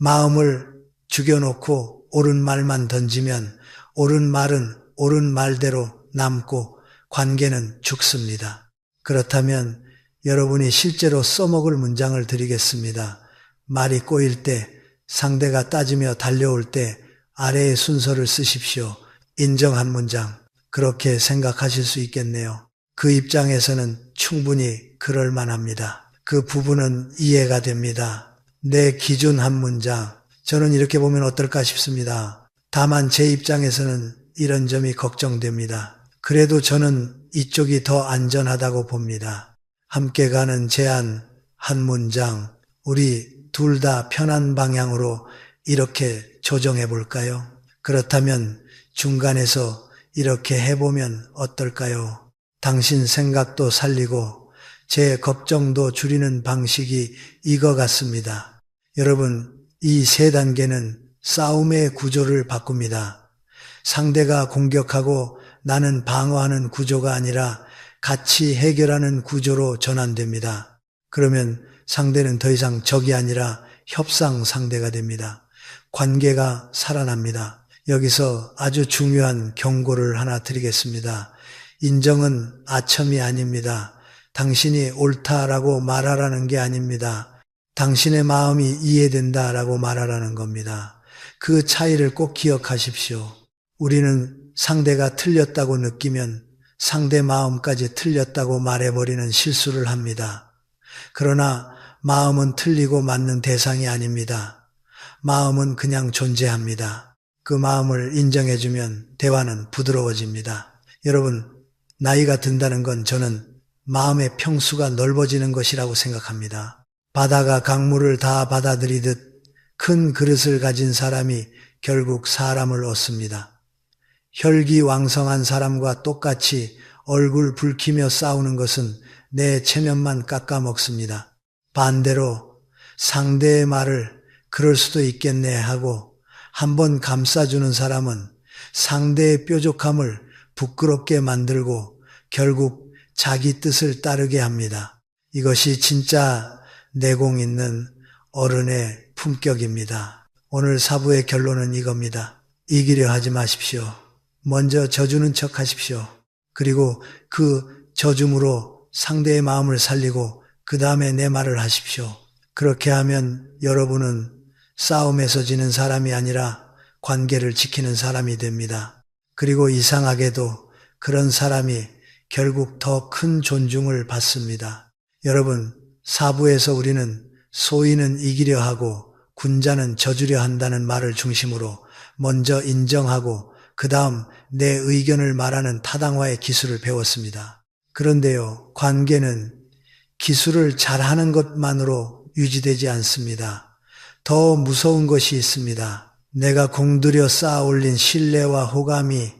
마음을 죽여놓고 옳은 말만 던지면 옳은 말은 옳은 말대로 남고 관계는 죽습니다. 그렇다면 여러분이 실제로 써먹을 문장을 드리겠습니다. 말이 꼬일 때, 상대가 따지며 달려올 때 아래의 순서를 쓰십시오. 인정한 문장. 그렇게 생각하실 수 있겠네요. 그 입장에서는 충분히 그럴 만합니다. 그 부분은 이해가 됩니다. 내 기준 한 문장, 저는 이렇게 보면 어떨까 싶습니다. 다만 제 입장에서는 이런 점이 걱정됩니다. 그래도 저는 이쪽이 더 안전하다고 봅니다. 함께 가는 제안 한 문장, 우리 둘 다 편한 방향으로 이렇게 조정해 볼까요? 그렇다면 중간에서 이렇게 해보면 어떨까요? 당신 생각도 살리고 제 걱정도 줄이는 방식이 이거 같습니다. 여러분, 이 세 단계는 싸움의 구조를 바꿉니다. 상대가 공격하고 나는 방어하는 구조가 아니라 같이 해결하는 구조로 전환됩니다. 그러면 상대는 더 이상 적이 아니라 협상 상대가 됩니다. 관계가 살아납니다. 여기서 아주 중요한 경고를 하나 드리겠습니다. 인정은 아첨이 아닙니다. 당신이 옳다라고 말하라는 게 아닙니다. 당신의 마음이 이해된다라고 말하라는 겁니다. 그 차이를 꼭 기억하십시오. 우리는 상대가 틀렸다고 느끼면 상대 마음까지 틀렸다고 말해버리는 실수를 합니다. 그러나 마음은 틀리고 맞는 대상이 아닙니다. 마음은 그냥 존재합니다. 그 마음을 인정해주면 대화는 부드러워집니다. 여러분, 나이가 든다는 건 저는 마음의 평수가 넓어지는 것이라고 생각합니다. 바다가 강물을 다 받아들이듯 큰 그릇을 가진 사람이 결국 사람을 얻습니다. 혈기왕성한 사람과 똑같이 얼굴 붉히며 싸우는 것은 내 체면만 깎아먹습니다. 반대로 상대의 말을 그럴 수도 있겠네 하고 한번 감싸주는 사람은 상대의 뾰족함을 부끄럽게 만들고 결국 자기 뜻을 따르게 합니다. 이것이 진짜 내공 있는 어른의 품격입니다. 오늘 사부의 결론은 이겁니다. 이기려 하지 마십시오. 먼저 져주는 척 하십시오. 그리고 그 져줌으로 상대의 마음을 살리고 그 다음에 내 말을 하십시오. 그렇게 하면 여러분은 싸움에서 지는 사람이 아니라 관계를 지키는 사람이 됩니다. 그리고 이상하게도 그런 사람이 결국 더 큰 존중을 받습니다. 여러분, 사부에서 우리는 소인은 이기려 하고 군자는 져주려 한다는 말을 중심으로 먼저 인정하고 그 다음 내 의견을 말하는 타당화의 기술을 배웠습니다. 그런데요, 관계는 기술을 잘하는 것만으로 유지되지 않습니다. 더 무서운 것이 있습니다. 내가 공들여 쌓아 올린 신뢰와 호감이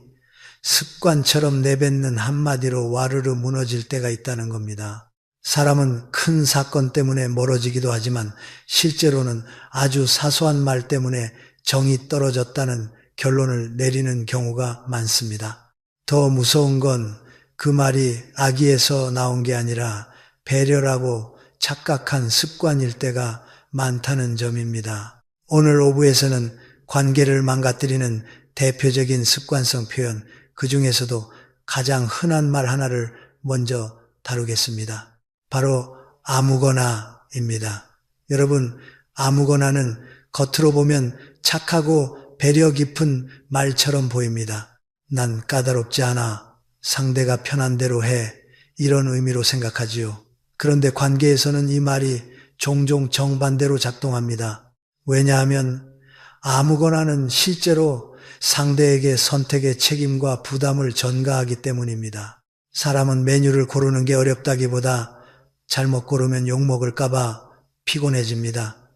습관처럼 내뱉는 한마디로 와르르 무너질 때가 있다는 겁니다. 사람은 큰 사건 때문에 멀어지기도 하지만 실제로는 아주 사소한 말 때문에 정이 떨어졌다는 결론을 내리는 경우가 많습니다. 더 무서운 건 그 말이 악의에서 나온 게 아니라 배려라고 착각한 습관일 때가 많다는 점입니다. 오늘 오부에서는 관계를 망가뜨리는 대표적인 습관성 표현, 그 중에서도 가장 흔한 말 하나를 먼저 다루겠습니다. 바로 아무거나입니다. 여러분, 아무거나는 겉으로 보면 착하고 배려 깊은 말처럼 보입니다. 난 까다롭지 않아. 상대가 편한 대로 해. 이런 의미로 생각하지요. 그런데 관계에서는 이 말이 종종 정반대로 작동합니다. 왜냐하면 아무거나는 실제로 상대에게 선택의 책임과 부담을 전가하기 때문입니다. 사람은 메뉴를 고르는 게 어렵다기보다 잘못 고르면 욕먹을까봐 피곤해집니다.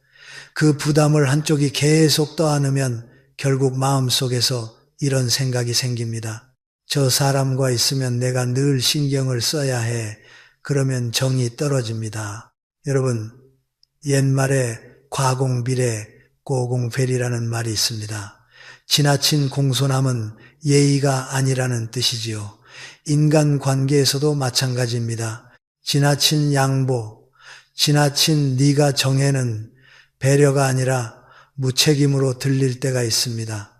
그 부담을 한쪽이 계속 떠안으면 결국 마음속에서 이런 생각이 생깁니다. 저 사람과 있으면 내가 늘 신경을 써야 해. 그러면 정이 떨어집니다. 여러분, 옛말에 과공비례 고공회리라는 말이 있습니다. 지나친 공손함은 예의가 아니라는 뜻이지요. 인간관계에서도 마찬가지입니다. 지나친 양보, 지나친 네가 정해는 배려가 아니라 무책임으로 들릴 때가 있습니다.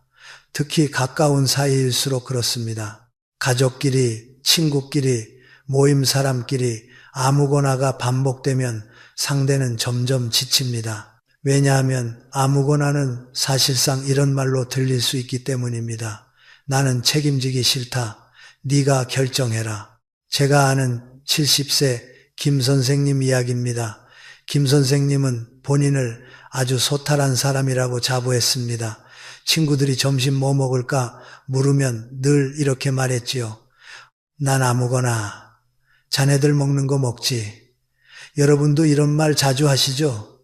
특히 가까운 사이일수록 그렇습니다. 가족끼리, 친구끼리, 모임 사람끼리 아무거나가 반복되면 상대는 점점 지칩니다. 왜냐하면 아무거나는 사실상 이런 말로 들릴 수 있기 때문입니다. 나는 책임지기 싫다. 네가 결정해라. 제가 아는 70세 김 선생님 이야기입니다. 김 선생님은 본인을 아주 소탈한 사람이라고 자부했습니다. 친구들이 점심 뭐 먹을까 물으면 늘 이렇게 말했지요. 난 아무거나. 자네들 먹는 거 먹지. 여러분도 이런 말 자주 하시죠?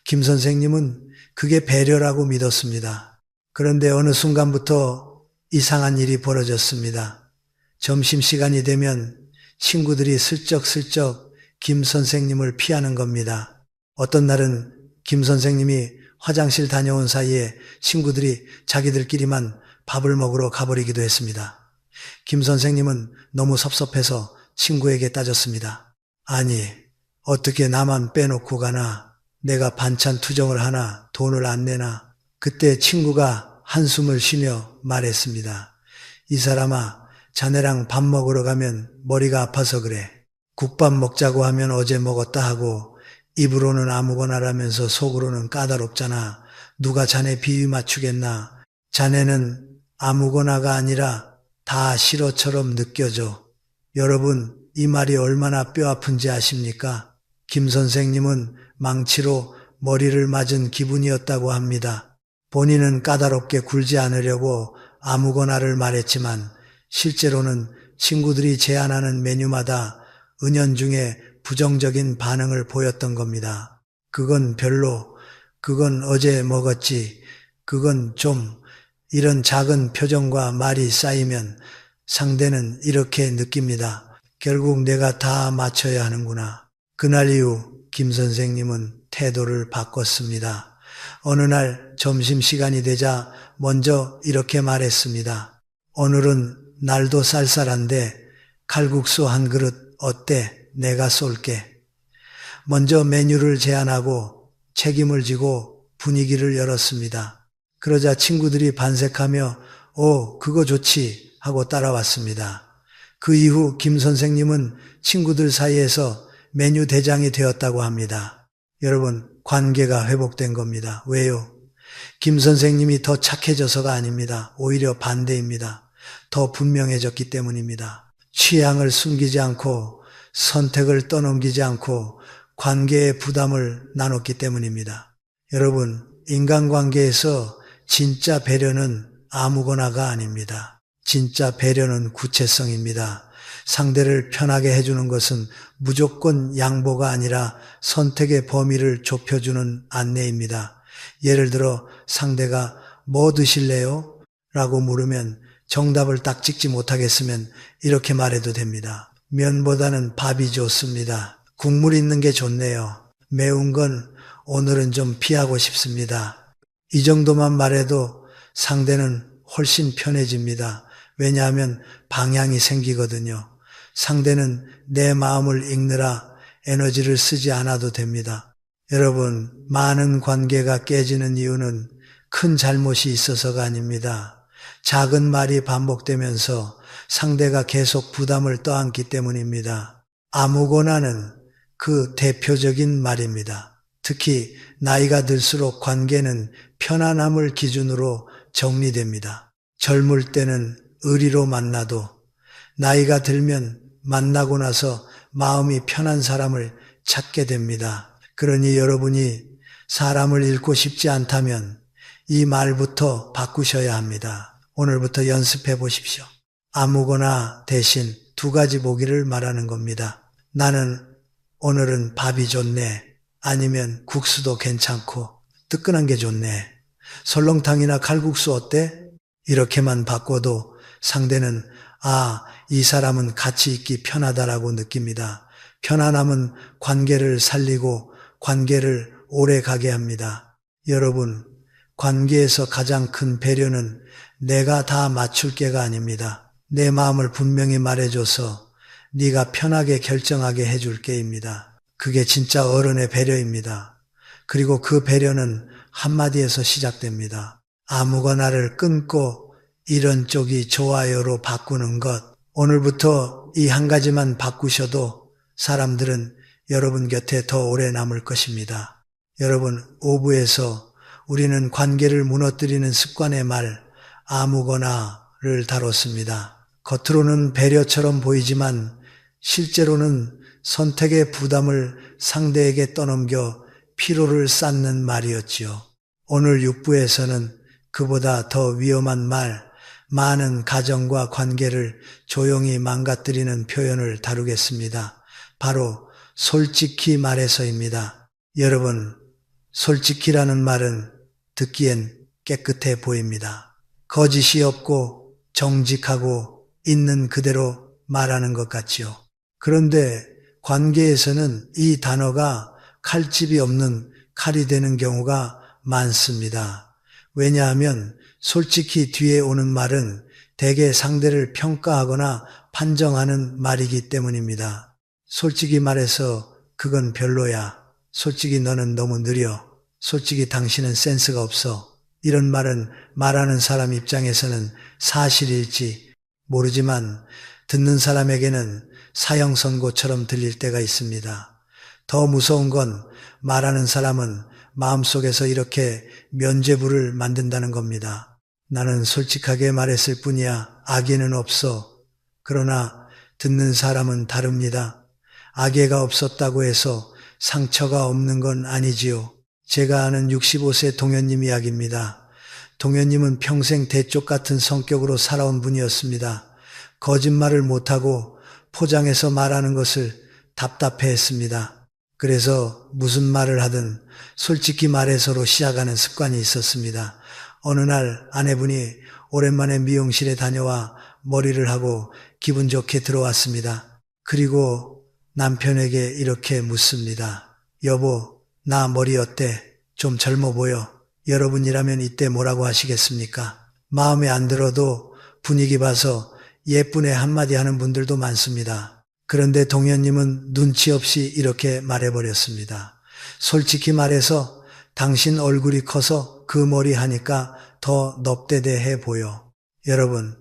김 선생님은 그게 배려라고 믿었습니다. 그런데 어느 순간부터 이상한 일이 벌어졌습니다. 점심시간이 되면 친구들이 슬쩍슬쩍 김 선생님을 피하는 겁니다. 어떤 날은 김 선생님이 화장실 다녀온 사이에 친구들이 자기들끼리만 밥을 먹으러 가버리기도 했습니다. 김 선생님은 너무 섭섭해서 친구에게 따졌습니다. 아니, 어떻게 나만 빼놓고 가나? 내가 반찬 투정을 하나 돈을 안 내나? 그때 친구가 한숨을 쉬며 말했습니다. 이 사람아, 자네랑 밥 먹으러 가면 머리가 아파서 그래. 국밥 먹자고 하면 어제 먹었다 하고 입으로는 아무거나라면서 속으로는 까다롭잖아. 누가 자네 비위 맞추겠나? 자네는 아무거나가 아니라 다 싫어처럼 느껴져. 여러분, 이 말이 얼마나 뼈아픈지 아십니까? 김 선생님은 망치로 머리를 맞은 기분이었다고 합니다. 본인은 까다롭게 굴지 않으려고 아무거나를 말했지만 실제로는 친구들이 제안하는 메뉴마다 은연중에 부정적인 반응을 보였던 겁니다. 그건 별로, 그건 어제 먹었지, 그건 좀, 이런 작은 표정과 말이 쌓이면 상대는 이렇게 느낍니다. 결국 내가 다 맞춰야 하는구나. 그날 이후 김 선생님은 태도를 바꿨습니다. 어느 날 점심시간이 되자 먼저 이렇게 말했습니다. 오늘은 날도 쌀쌀한데 칼국수 한 그릇 어때? 내가 쏠게. 먼저 메뉴를 제안하고 책임을 지고 분위기를 열었습니다. 그러자 친구들이 반색하며 그거 좋지 하고 따라왔습니다. 그 이후 김 선생님은 친구들 사이에서 메뉴 대장이 되었다고 합니다. 여러분, 관계가 회복된 겁니다. 왜요? 김 선생님이 더 착해져서가 아닙니다. 오히려 반대입니다. 더 분명해졌기 때문입니다. 취향을 숨기지 않고 선택을 떠넘기지 않고 관계의 부담을 나눴기 때문입니다. 여러분, 인간관계에서 진짜 배려는 아무거나가 아닙니다. 진짜 배려는 구체성입니다. 상대를 편하게 해주는 것은 무조건 양보가 아니라 선택의 범위를 좁혀주는 안내입니다. 예를 들어 상대가 뭐 드실래요? 라고 물으면 정답을 딱 찍지 못하겠으면 이렇게 말해도 됩니다. 면보다는 밥이 좋습니다. 국물 있는 게 좋네요. 매운 건 오늘은 좀 피하고 싶습니다. 이 정도만 말해도 상대는 훨씬 편해집니다. 왜냐하면 방향이 생기거든요. 상대는 내 마음을 읽느라 에너지를 쓰지 않아도 됩니다. 여러분, 많은 관계가 깨지는 이유는 큰 잘못이 있어서가 아닙니다. 작은 말이 반복되면서 상대가 계속 부담을 떠안기 때문입니다. 아무거나는 그 대표적인 말입니다. 특히 나이가 들수록 관계는 편안함을 기준으로 정리됩니다. 젊을 때는 의리로 만나도 나이가 들면 만나고 나서 마음이 편한 사람을 찾게 됩니다. 그러니 여러분이 사람을 잃고 싶지 않다면 이 말부터 바꾸셔야 합니다. 오늘부터 연습해 보십시오. 아무거나 대신 두 가지 보기를 말하는 겁니다. 나는 오늘은 밥이 좋네. 아니면 국수도 괜찮고 뜨끈한 게 좋네. 설렁탕이나 칼국수 어때? 이렇게만 바꿔도 상대는 이 사람은 같이 있기 편하다라고 느낍니다. 편안함은 관계를 살리고 관계를 오래 가게 합니다. 여러분, 관계에서 가장 큰 배려는 내가 다 맞출게가 아닙니다. 내 마음을 분명히 말해줘서 네가 편하게 결정하게 해줄게입니다. 그게 진짜 어른의 배려입니다. 그리고 그 배려는 한마디에서 시작됩니다. 아무거나를 끊고 이런 쪽이 좋아요로 바꾸는 것. 오늘부터 이 한 가지만 바꾸셔도 사람들은 여러분 곁에 더 오래 남을 것입니다. 여러분, 5부에서 우리는 관계를 무너뜨리는 습관의 말 아무거나를 다뤘습니다. 겉으로는 배려처럼 보이지만 실제로는 선택의 부담을 상대에게 떠넘겨 피로를 쌓는 말이었지요. 오늘 6부에서는 그보다 더 위험한 말, 많은 가정과 관계를 조용히 망가뜨리는 표현을 다루겠습니다. 바로 솔직히 말해서입니다. 여러분, 솔직히라는 말은 듣기엔 깨끗해 보입니다. 거짓이 없고 정직하고 있는 그대로 말하는 것 같지요. 그런데 관계에서는 이 단어가 칼집이 없는 칼이 되는 경우가 많습니다. 왜냐하면 솔직히 뒤에 오는 말은 대개 상대를 평가하거나 판정하는 말이기 때문입니다. 솔직히 말해서 그건 별로야. 솔직히 너는 너무 느려. 솔직히 당신은 센스가 없어. 이런 말은 말하는 사람 입장에서는 사실일지 모르지만 듣는 사람에게는 사형 선고처럼 들릴 때가 있습니다. 더 무서운 건 말하는 사람은 마음속에서 이렇게 면죄부를 만든다는 겁니다. 나는 솔직하게 말했을 뿐이야. 악의는 없어. 그러나 듣는 사람은 다릅니다. 악의가 없었다고 해서 상처가 없는 건 아니지요. 제가 아는 65세 동현님 이야기입니다. 동현님은 평생 대쪽 같은 성격으로 살아온 분이었습니다. 거짓말을 못하고 포장해서 말하는 것을 답답해했습니다. 그래서 무슨 말을 하든 솔직히 말해서로 시작하는 습관이 있었습니다. 어느 날 아내분이 오랜만에 미용실에 다녀와 머리를 하고 기분 좋게 들어왔습니다. 그리고 남편에게 이렇게 묻습니다. 여보, 나 머리 어때? 좀 젊어 보여. 여러분이라면 이때 뭐라고 하시겠습니까? 마음에 안 들어도 분위기 봐서 예쁘네 한마디 하는 분들도 많습니다. 그런데 동현님은 눈치 없이 이렇게 말해버렸습니다. 솔직히 말해서 당신 얼굴이 커서 그 머리 하니까 더 넙대대해 보여. 여러분,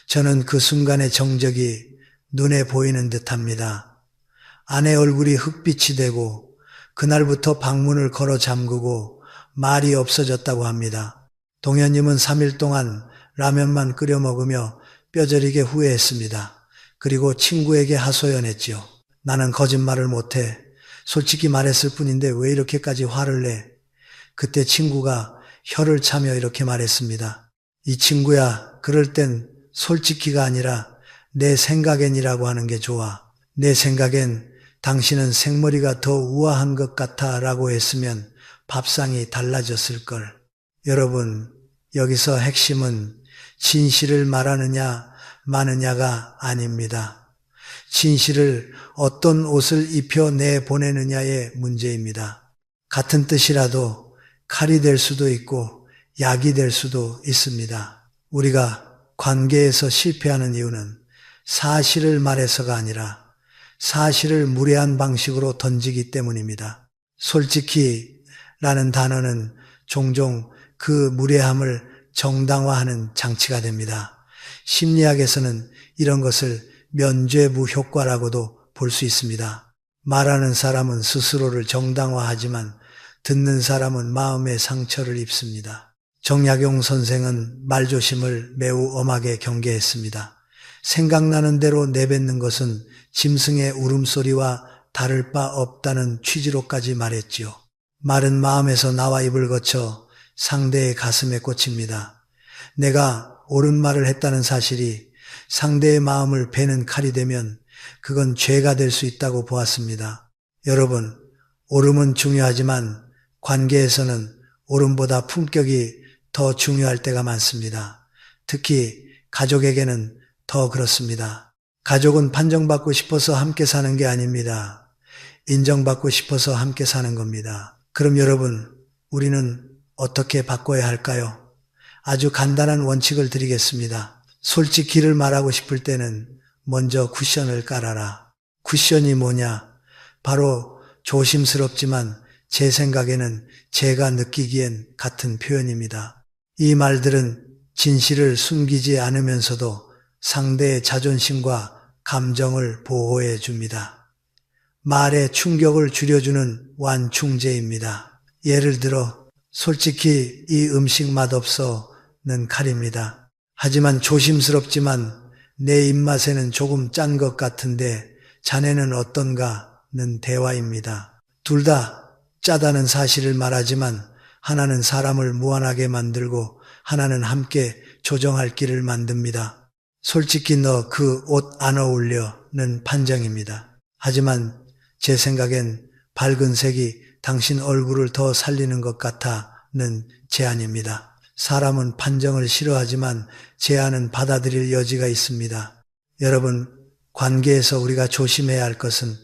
저는 그 순간의 정적이 눈에 보이는 듯합니다. 아내 얼굴이 흑빛이 되고 그날부터 방문을 걸어 잠그고 말이 없어졌다고 합니다. 동현님은 3일 동안 라면만 끓여 먹으며 뼈저리게 후회했습니다. 그리고 친구에게 하소연했지요. 나는 거짓말을 못해. 솔직히 말했을 뿐인데 왜 이렇게까지 화를 내? 그때 친구가 혀를 차며 이렇게 말했습니다. 이 친구야, 그럴 땐 솔직히가 아니라 내 생각엔이라고 하는 게 좋아. 내 생각엔 당신은 생머리가 더 우아한 것 같아 라고 했으면 밥상이 달라졌을걸. 여러분, 여기서 핵심은 진실을 말하느냐 마느냐가 아닙니다. 진실을 어떤 옷을 입혀 내보내느냐의 문제입니다. 같은 뜻이라도 칼이 될 수도 있고 약이 될 수도 있습니다. 우리가 관계에서 실패하는 이유는 사실을 말해서가 아니라 사실을 무례한 방식으로 던지기 때문입니다. 솔직히 라는 단어는 종종 그 무례함을 정당화하는 장치가 됩니다. 심리학에서는 이런 것을 면죄부 효과라고도 볼 수 있습니다. 말하는 사람은 스스로를 정당화하지만 듣는 사람은 마음의 상처를 입습니다. 정약용 선생은 말조심을 매우 엄하게 경계했습니다. 생각나는 대로 내뱉는 것은 짐승의 울음소리와 다를 바 없다는 취지로까지 말했지요. 말은 마음에서 나와 입을 거쳐 상대의 가슴에 꽂힙니다. 내가 옳은 말을 했다는 사실이 상대의 마음을 베는 칼이 되면 그건 죄가 될 수 있다고 보았습니다. 여러분, 옳음은 중요하지만 관계에서는 옳음보다 품격이 더 중요할 때가 많습니다. 특히 가족에게는 더 그렇습니다. 가족은 판정받고 싶어서 함께 사는 게 아닙니다. 인정받고 싶어서 함께 사는 겁니다. 그럼 여러분, 우리는 어떻게 바꿔야 할까요? 아주 간단한 원칙을 드리겠습니다. 솔직히를 말하고 싶을 때는 먼저 쿠션을 깔아라. 쿠션이 뭐냐? 바로 조심스럽지만 제 생각에는 제가 느끼기엔 같은 표현입니다. 이 말들은 진실을 숨기지 않으면서도 상대의 자존심과 감정을 보호해 줍니다. 말의 충격을 줄여주는 완충제입니다. 예를 들어 솔직히 이 음식 맛없어는 칼입니다. 하지만 조심스럽지만 내 입맛에는 조금 짠 것 같은데 자네는 어떤가?는 대화입니다. 둘 다 짜다는 사실을 말하지만 하나는 사람을 무한하게 만들고 하나는 함께 조정할 길을 만듭니다. 솔직히 너 그 옷 안 어울려는 판정입니다. 하지만 제 생각엔 밝은 색이 당신 얼굴을 더 살리는 것 같아는 제안입니다. 사람은 판정을 싫어하지만 제안은 받아들일 여지가 있습니다. 여러분, 관계에서 우리가 조심해야 할 것은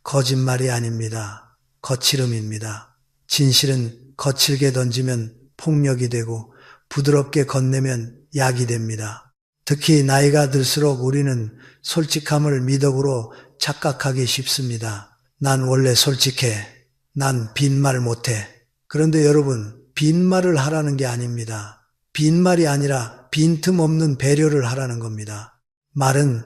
거짓말이 아닙니다. 거칠음입니다. 진실은 거칠게 던지면 폭력이 되고 부드럽게 건네면 약이 됩니다. 특히 나이가 들수록 우리는 솔직함을 미덕으로 착각하기 쉽습니다. 난 원래 솔직해. 난 빈말 못해. 그런데 여러분, 빈말을 하라는 게 아닙니다. 빈말이 아니라 빈틈없는 배려를 하라는 겁니다. 말은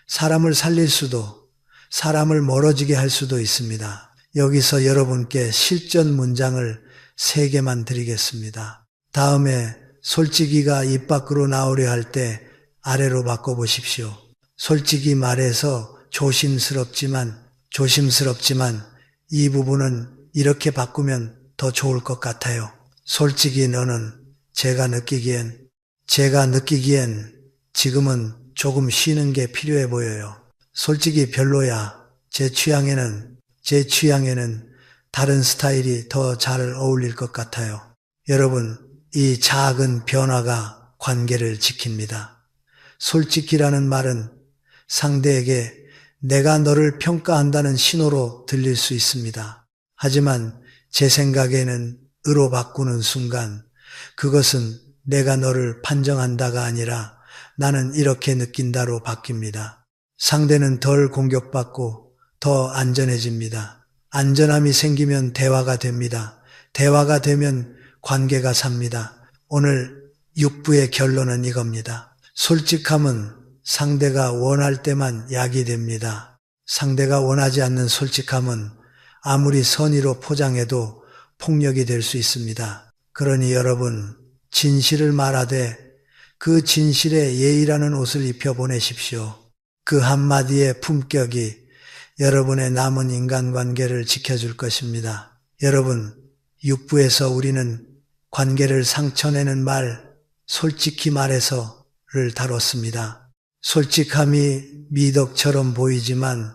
사람을 살릴 수도, 사람을 멀어지게 할 수도 있습니다. 여기서 여러분께 실전 문장을 3개만 드리겠습니다. 다음에 솔직히가 입 밖으로 나오려 할 때 아래로 바꿔보십시오. 솔직히 말해서 조심스럽지만 이 부분은 이렇게 바꾸면 더 좋을 것 같아요. 솔직히 너는 제가 느끼기엔 지금은 조금 쉬는 게 필요해 보여요. 솔직히 별로야. 제 취향에는 다른 스타일이 더 잘 어울릴 것 같아요. 여러분, 이 작은 변화가 관계를 지킵니다. 솔직히라는 말은 상대에게 내가 너를 평가한다는 신호로 들릴 수 있습니다. 하지만 제 생각에는 으로 바꾸는 순간 그것은 내가 너를 판정한다가 아니라 나는 이렇게 느낀다로 바뀝니다. 상대는 덜 공격받고 더 안전해집니다. 안전함이 생기면 대화가 됩니다. 대화가 되면 관계가 삽니다. 오늘 6부의 결론은 이겁니다. 솔직함은 상대가 원할 때만 약이 됩니다. 상대가 원하지 않는 솔직함은 아무리 선의로 포장해도 폭력이 될 수 있습니다. 그러니 여러분, 진실을 말하되 그 진실에 예의라는 옷을 입혀 보내십시오. 그 한마디의 품격이 여러분의 남은 인간관계를 지켜줄 것입니다. 여러분, 6부에서 우리는 관계를 상처내는 말, 솔직히 말해서를 다뤘습니다. 솔직함이 미덕처럼 보이지만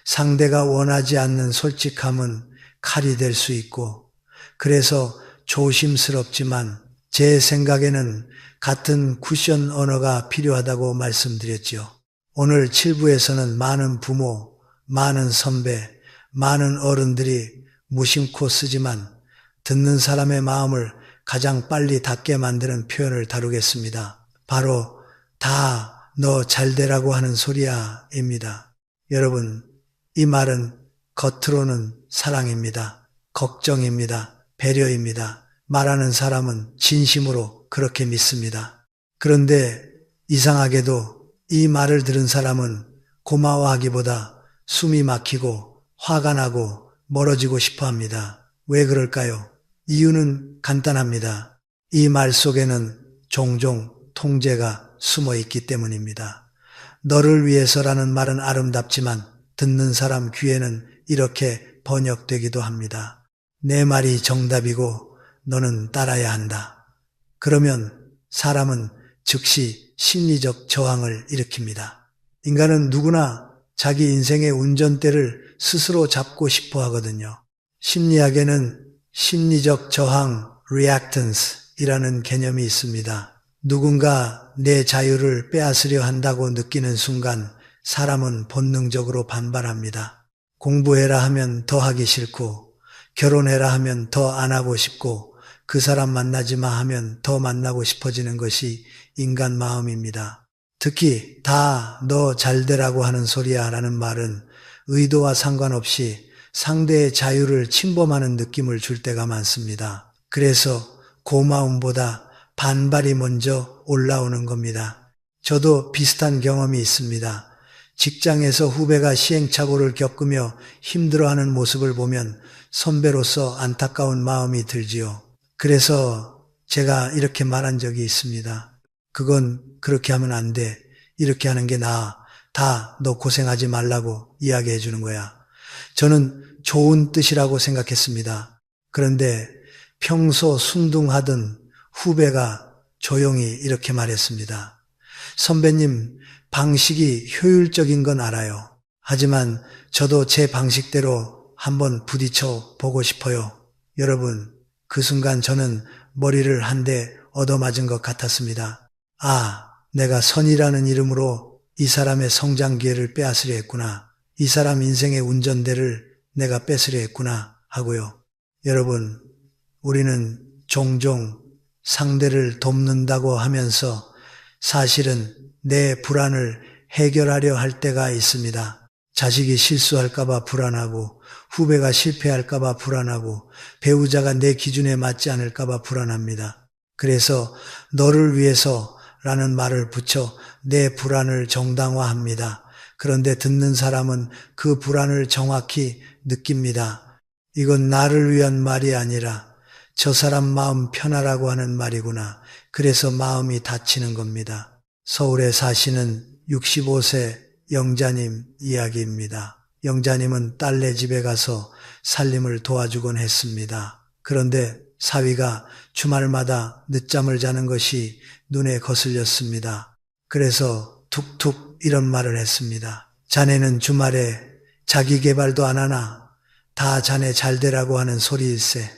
상대가 원하지 않는 솔직함은 칼이 될 수 있고, 그래서 조심스럽지만 제 생각에는 같은 쿠션 언어가 필요하다고 말씀드렸죠. 오늘 7부에서는 많은 부모, 많은 선배, 많은 어른들이 무심코 쓰지만 듣는 사람의 마음을 가장 빨리 닿게 만드는 표현을 다루겠습니다. 바로 다 너 잘되라고 하는 소리야 입니다. 여러분, 이 말은 겉으로는 사랑입니다. 걱정입니다. 배려입니다. 말하는 사람은 진심으로 그렇게 믿습니다. 그런데 이상하게도 이 말을 들은 사람은 고마워하기보다 숨이 막히고 화가 나고 멀어지고 싶어 합니다. 왜 그럴까요? 이유는 간단합니다. 이 말 속에는 종종 통제가 숨어 있기 때문입니다. 너를 위해서라는 말은 아름답지만 듣는 사람 귀에는 이렇게 번역되기도 합니다. 내 말이 정답이고 너는 따라야 한다. 그러면 사람은 즉시 심리적 저항을 일으킵니다. 인간은 누구나 자기 인생의 운전대를 스스로 잡고 싶어 하거든요. 심리학에는 심리적 저항, reactance이라는 개념이 있습니다. 누군가 내 자유를 빼앗으려 한다고 느끼는 순간 사람은 본능적으로 반발합니다. 공부해라 하면 더 하기 싫고, 결혼해라 하면 더 안 하고 싶고, 그 사람 만나지 마 하면 더 만나고 싶어지는 것이 인간 마음입니다. 특히 다 너 잘되라고 하는 소리야 라는 말은 의도와 상관없이 상대의 자유를 침범하는 느낌을 줄 때가 많습니다. 그래서 고마움보다 반발이 먼저 올라오는 겁니다. 저도 비슷한 경험이 있습니다. 직장에서 후배가 시행착오를 겪으며 힘들어하는 모습을 보면 선배로서 안타까운 마음이 들지요. 그래서 제가 이렇게 말한 적이 있습니다. 그건 그렇게 하면 안 돼. 이렇게 하는 게 나아. 다 너 고생하지 말라고 이야기해 주는 거야. 저는 좋은 뜻이라고 생각했습니다. 그런데 평소 순둥하던 후배가 조용히 이렇게 말했습니다. 선배님, 방식이 효율적인 건 알아요. 하지만 저도 제 방식대로 한번 부딪혀 보고 싶어요. 여러분, 그 순간 저는 머리를 한 대 얻어맞은 것 같았습니다. 아, 내가 선이라는 이름으로 이 사람의 성장 기회를 빼앗으려 했구나. 이 사람 인생의 운전대를 내가 뺏으려 했구나 하고요. 여러분, 우리는 종종 상대를 돕는다고 하면서 사실은 내 불안을 해결하려 할 때가 있습니다. 자식이 실수할까봐 불안하고, 후배가 실패할까봐 불안하고, 배우자가 내 기준에 맞지 않을까봐 불안합니다. 그래서 너를 위해서 라는 말을 붙여 내 불안을 정당화합니다. 그런데 듣는 사람은 그 불안을 정확히 느낍니다. 이건 나를 위한 말이 아니라 저 사람 마음 편하라고 하는 말이구나. 그래서 마음이 다치는 겁니다. 서울에 사시는 65세 영자님 이야기입니다. 영자님은 딸네 집에 가서 살림을 도와주곤 했습니다. 그런데 사위가 주말마다 늦잠을 자는 것이 눈에 거슬렸습니다. 그래서 툭툭 이런 말을 했습니다. 자네는 주말에 자기 개발도 안 하나? 다 자네 잘 되라고 하는 소리일세.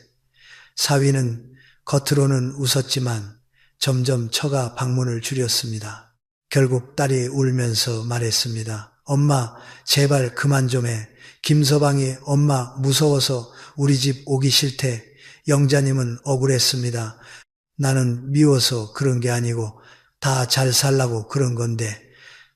사위는 겉으로는 웃었지만 점점 처가 방문을 줄였습니다. 결국 딸이 울면서 말했습니다. 엄마, 제발 그만 좀 해. 김서방이 엄마 무서워서 우리 집 오기 싫대. 영자님은 억울했습니다. 나는 미워서 그런 게 아니고 다 잘 살라고 그런 건데.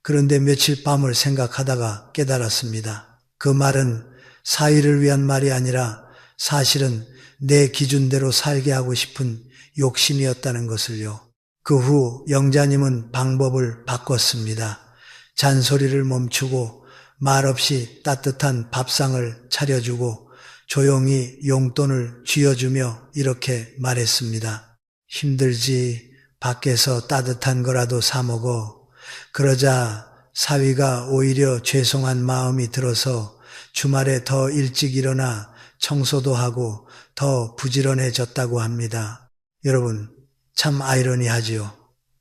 그런데 며칠 밤을 생각하다가 깨달았습니다. 그 말은 사위를 위한 말이 아니라 사실은 내 기준대로 살게 하고 싶은 욕심이었다는 것을요. 그 후 영자님은 방법을 바꿨습니다. 잔소리를 멈추고 말없이 따뜻한 밥상을 차려주고 조용히 용돈을 쥐어주며 이렇게 말했습니다. 힘들지, 밖에서 따뜻한 거라도 사 먹어. 그러자 사위가 오히려 죄송한 마음이 들어서 주말에 더 일찍 일어나 청소도 하고 더 부지런해졌다고 합니다. 여러분, 참 아이러니하지요.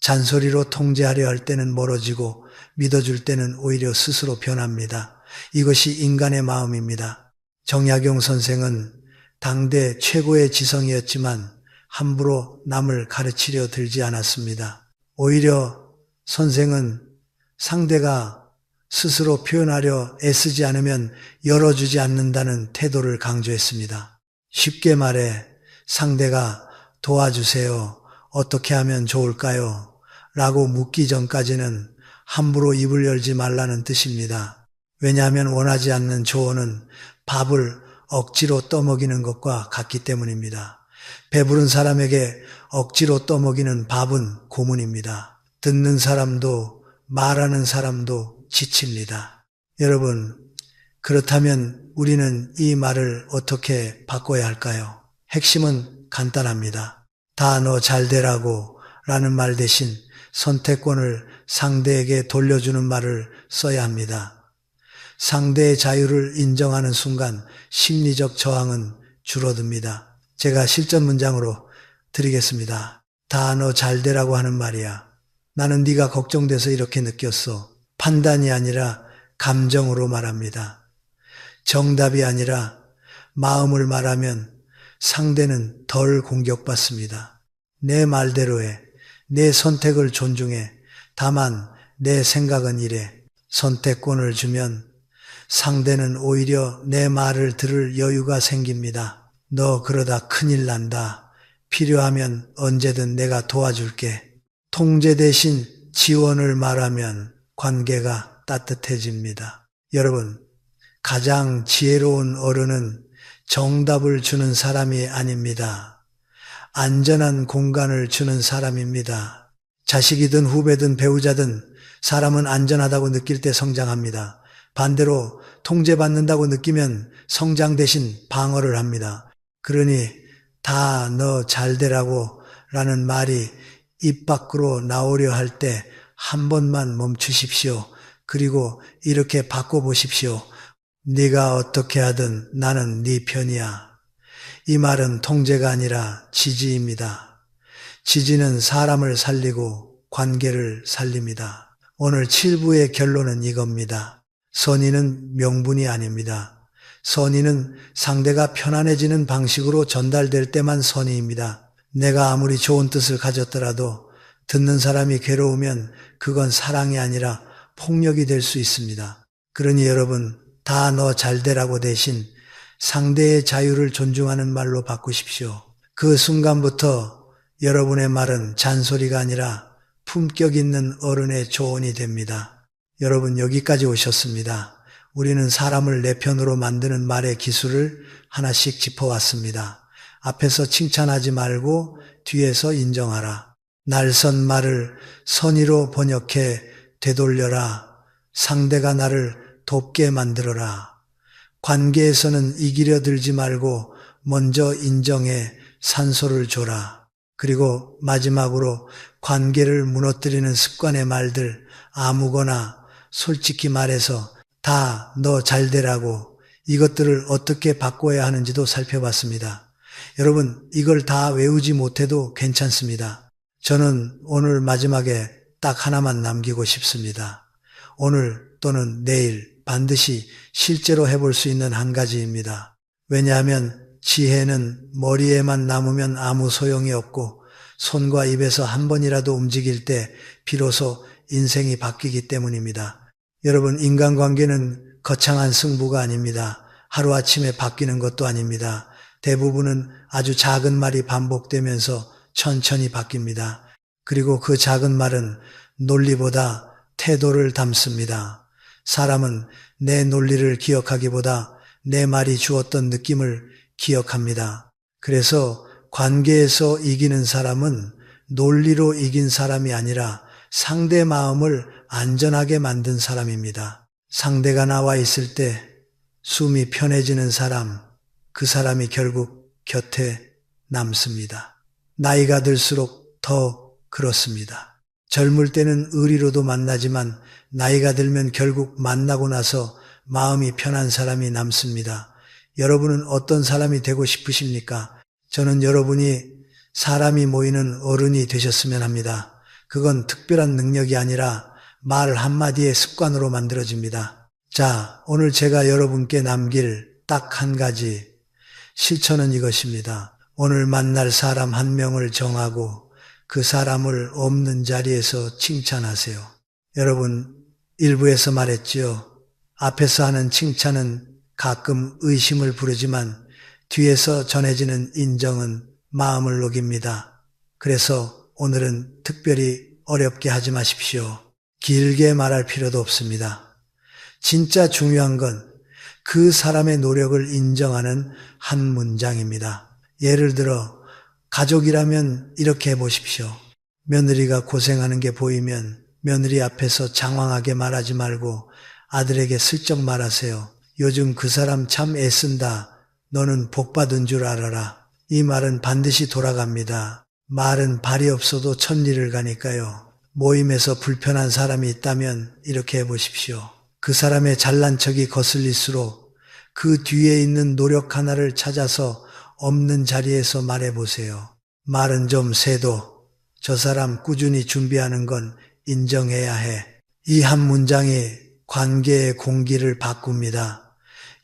잔소리로 통제하려 할 때는 멀어지고 믿어줄 때는 오히려 스스로 변합니다. 이것이 인간의 마음입니다. 정약용 선생은 당대 최고의 지성이었지만 함부로 남을 가르치려 들지 않았습니다. 오히려 선생은 상대가 스스로 표현하려 애쓰지 않으면 열어주지 않는다는 태도를 강조했습니다. 쉽게 말해 상대가 도와주세요. 어떻게 하면 좋을까요? 라고 묻기 전까지는 함부로 입을 열지 말라는 뜻입니다. 왜냐하면 원하지 않는 조언은 밥을 억지로 떠먹이는 것과 같기 때문입니다. 배부른 사람에게 억지로 떠먹이는 밥은 고문입니다. 듣는 사람도 말하는 사람도 지칩니다. 여러분, 그렇다면 우리는 이 말을 어떻게 바꿔야 할까요? 핵심은 간단합니다. 다 너 잘 되라고 라는 말 대신 선택권을 상대에게 돌려주는 말을 써야 합니다. 상대의 자유를 인정하는 순간 심리적 저항은 줄어듭니다. 제가 실전 문장으로 드리겠습니다. 다 너 잘 되라고 하는 말이야. 나는 네가 걱정돼서 이렇게 느꼈어. 판단이 아니라 감정으로 말합니다. 정답이 아니라 마음을 말하면 상대는 덜 공격받습니다. 내 말대로 해. 내 선택을 존중해. 다만 내 생각은 이래. 선택권을 주면 상대는 오히려 내 말을 들을 여유가 생깁니다. 너 그러다 큰일 난다. 필요하면 언제든 내가 도와줄게. 통제 대신 지원을 말하면 관계가 따뜻해집니다. 여러분, 가장 지혜로운 어른은 정답을 주는 사람이 아닙니다. 안전한 공간을 주는 사람입니다. 자식이든 후배든 배우자든 사람은 안전하다고 느낄 때 성장합니다. 반대로 통제받는다고 느끼면 성장 대신 방어를 합니다. 그러니 다 너 잘 되라고 라는 말이 입 밖으로 나오려 할 때 한 번만 멈추십시오. 그리고 이렇게 바꿔보십시오. 네가 어떻게 하든 나는 네 편이야. 이 말은 통제가 아니라 지지입니다. 지지는 사람을 살리고 관계를 살립니다. 오늘 7부의 결론은 이겁니다. 선의는 명분이 아닙니다. 선의는 상대가 편안해지는 방식으로 전달될 때만 선의입니다. 내가 아무리 좋은 뜻을 가졌더라도 듣는 사람이 괴로우면 그건 사랑이 아니라 폭력이 될 수 있습니다. 그러니 여러분, 다 너 잘되라고 대신 상대의 자유를 존중하는 말로 바꾸십시오. 그 순간부터 여러분의 말은 잔소리가 아니라 품격 있는 어른의 조언이 됩니다. 여러분, 여기까지 오셨습니다. 우리는 사람을 내 편으로 만드는 말의 기술을 하나씩 짚어왔습니다. 앞에서 칭찬하지 말고 뒤에서 인정하라. 날선 말을 선의로 번역해 되돌려라. 상대가 나를 돕게 만들어라. 관계에서는 이기려 들지 말고 먼저 인정해 산소를 줘라. 그리고 마지막으로 관계를 무너뜨리는 습관의 말들, 아무거나 솔직히 말해서 다 너 잘되라고, 이것들을 어떻게 바꿔야 하는지도 살펴봤습니다. 여러분, 이걸 다 외우지 못해도 괜찮습니다. 저는 오늘 마지막에 딱 하나만 남기고 싶습니다. 오늘 또는 내일 반드시 실제로 해볼 수 있는 한 가지입니다. 왜냐하면 지혜는 머리에만 남으면 아무 소용이 없고 손과 입에서 한 번이라도 움직일 때 비로소 인생이 바뀌기 때문입니다. 여러분, 인간관계는 거창한 승부가 아닙니다. 하루아침에 바뀌는 것도 아닙니다. 대부분은 아주 작은 말이 반복되면서 천천히 바뀝니다. 그리고 그 작은 말은 논리보다 태도를 담습니다. 사람은 내 논리를 기억하기보다 내 말이 주었던 느낌을 기억합니다. 그래서 관계에서 이기는 사람은 논리로 이긴 사람이 아니라 상대 마음을 안전하게 만든 사람입니다. 상대가 나와 있을 때 숨이 편해지는 사람, 그 사람이 결국 곁에 남습니다. 나이가 들수록 더 그렇습니다. 젊을 때는 의리로도 만나지만 나이가 들면 결국 만나고 나서 마음이 편한 사람이 남습니다. 여러분은 어떤 사람이 되고 싶으십니까? 저는 여러분이 사람이 모이는 어른이 되셨으면 합니다. 그건 특별한 능력이 아니라 말 한마디의 습관으로 만들어집니다. 자, 오늘 제가 여러분께 남길 딱 한 가지 실천은 이것입니다. 오늘 만날 사람 한 명을 정하고 그 사람을 없는 자리에서 칭찬하세요. 여러분, 일부에서 말했지요. 앞에서 하는 칭찬은 가끔 의심을 부르지만 뒤에서 전해지는 인정은 마음을 녹입니다. 그래서 오늘은 특별히 어렵게 하지 마십시오. 길게 말할 필요도 없습니다. 진짜 중요한 건 그 사람의 노력을 인정하는 한 문장입니다. 예를 들어 가족이라면 이렇게 해보십시오. 며느리가 고생하는 게 보이면 며느리 앞에서 장황하게 말하지 말고 아들에게 슬쩍 말하세요. 요즘 그 사람 참 애쓴다. 너는 복받은 줄 알아라. 이 말은 반드시 돌아갑니다. 말은 발이 없어도 천리를 가니까요. 모임에서 불편한 사람이 있다면 이렇게 해보십시오. 그 사람의 잘난 척이 거슬릴수록 그 뒤에 있는 노력 하나를 찾아서 없는 자리에서 말해보세요. 말은 좀 세도 저 사람 꾸준히 준비하는 건 인정해야 해. 이 한 문장이 관계의 공기를 바꿉니다.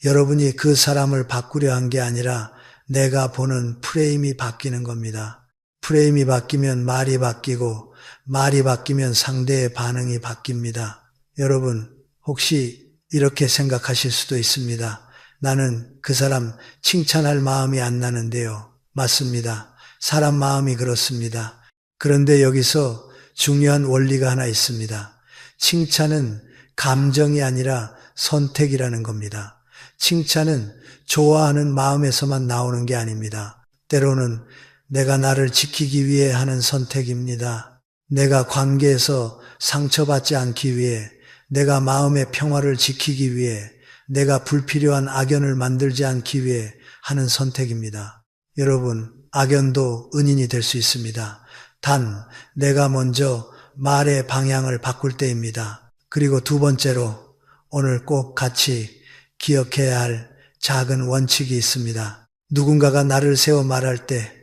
여러분이 그 사람을 바꾸려 한 게 아니라 내가 보는 프레임이 바뀌는 겁니다. 프레임이 바뀌면 말이 바뀌고 말이 바뀌면 상대의 반응이 바뀝니다. 여러분, 혹시 이렇게 생각하실 수도 있습니다. 나는 그 사람 칭찬할 마음이 안 나는데요. 맞습니다. 사람 마음이 그렇습니다. 그런데 여기서 중요한 원리가 하나 있습니다. 칭찬은 감정이 아니라 선택이라는 겁니다. 칭찬은 좋아하는 마음에서만 나오는 게 아닙니다. 때로는 내가 나를 지키기 위해 하는 선택입니다. 내가 관계에서 상처받지 않기 위해, 내가 마음의 평화를 지키기 위해, 내가 불필요한 악연을 만들지 않기 위해 하는 선택입니다. 여러분, 악연도 은인이 될 수 있습니다. 단 내가 먼저 말의 방향을 바꿀 때입니다. 그리고 두 번째로 오늘 꼭 같이 기억해야 할 작은 원칙이 있습니다. 누군가가 나를 세워 말할 때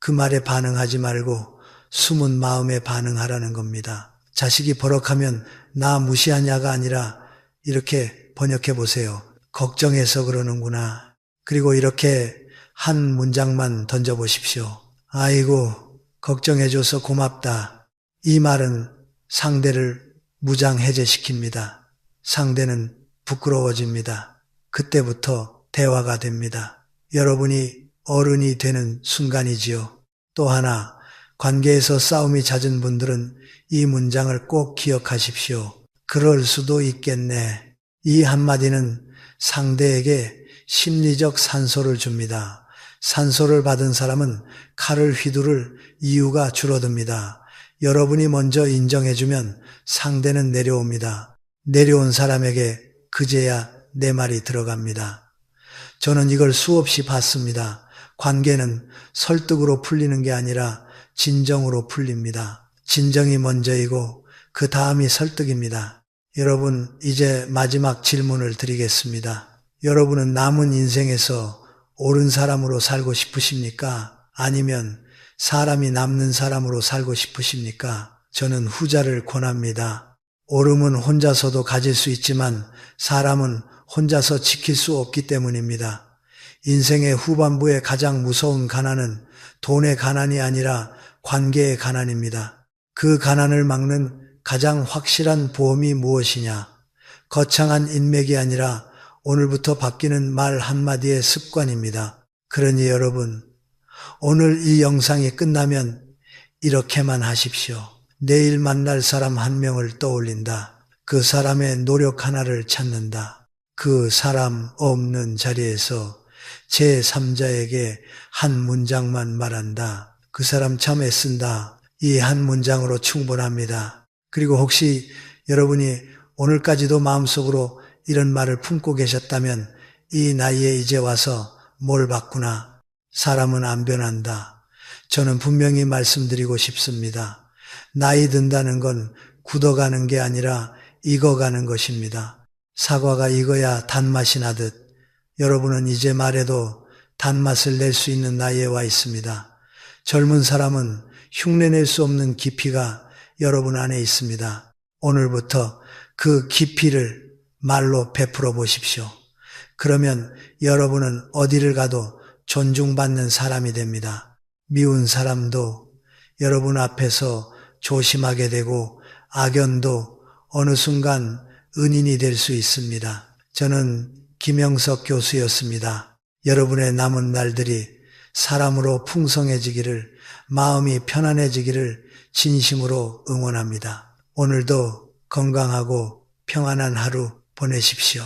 그 말에 반응하지 말고 숨은 마음에 반응하라는 겁니다. 자식이 버럭하면 나 무시하냐가 아니라 이렇게 번역해 보세요. 걱정해서 그러는구나. 그리고 이렇게 한 문장만 던져보십시오. 아이고, 걱정해줘서 고맙다. 이 말은 상대를 무장해제시킵니다. 상대는 부끄러워집니다. 그때부터 대화가 됩니다. 여러분이 어른이 되는 순간이지요. 또 하나, 관계에서 싸움이 잦은 분들은 이 문장을 꼭 기억하십시오. 그럴 수도 있겠네. 이 한마디는 상대에게 심리적 산소를 줍니다. 산소를 받은 사람은 칼을 휘두를 이유가 줄어듭니다. 여러분이 먼저 인정해주면 상대는 내려옵니다. 내려온 사람에게 그제야 내 말이 들어갑니다. 저는 이걸 수없이 봤습니다. 관계는 설득으로 풀리는 게 아니라 진정으로 풀립니다. 진정이 먼저이고 그 다음이 설득입니다. 여러분, 이제 마지막 질문을 드리겠습니다. 여러분은 남은 인생에서 옳은 사람으로 살고 싶으십니까? 아니면 사람이 남는 사람으로 살고 싶으십니까? 저는 후자를 권합니다. 옳음은 혼자서도 가질 수 있지만 사람은 혼자서 지킬 수 없기 때문입니다. 인생의 후반부에 가장 무서운 가난은 돈의 가난이 아니라 관계의 가난입니다. 그 가난을 막는 가장 확실한 보험이 무엇이냐? 거창한 인맥이 아니라 오늘부터 바뀌는 말 한마디의 습관입니다. 그러니 여러분, 오늘 이 영상이 끝나면 이렇게만 하십시오. 내일 만날 사람 한 명을 떠올린다. 그 사람의 노력 하나를 찾는다. 그 사람 없는 자리에서 제3자에게 한 문장만 말한다. 그 사람 참 애쓴다. 이 한 문장으로 충분합니다. 그리고 혹시 여러분이 오늘까지도 마음속으로 이런 말을 품고 계셨다면 이 나이에 이제 와서 뭘 바꾸나? 사람은 안 변한다. 저는 분명히 말씀드리고 싶습니다. 나이 든다는 건 굳어가는 게 아니라 익어가는 것입니다. 사과가 익어야 단맛이 나듯 여러분은 이제 말해도 단맛을 낼 수 있는 나이에 와 있습니다. 젊은 사람은 흉내낼 수 없는 깊이가 여러분 안에 있습니다. 오늘부터 그 깊이를 말로 베풀어 보십시오. 그러면 여러분은 어디를 가도 존중받는 사람이 됩니다. 미운 사람도 여러분 앞에서 조심하게 되고 악연도 어느 순간 은인이 될 수 있습니다. 저는 김영석 교수였습니다. 여러분의 남은 날들이 사람으로 풍성해지기를, 마음이 편안해지기를 진심으로 응원합니다. 오늘도 건강하고 평안한 하루 보내십시오.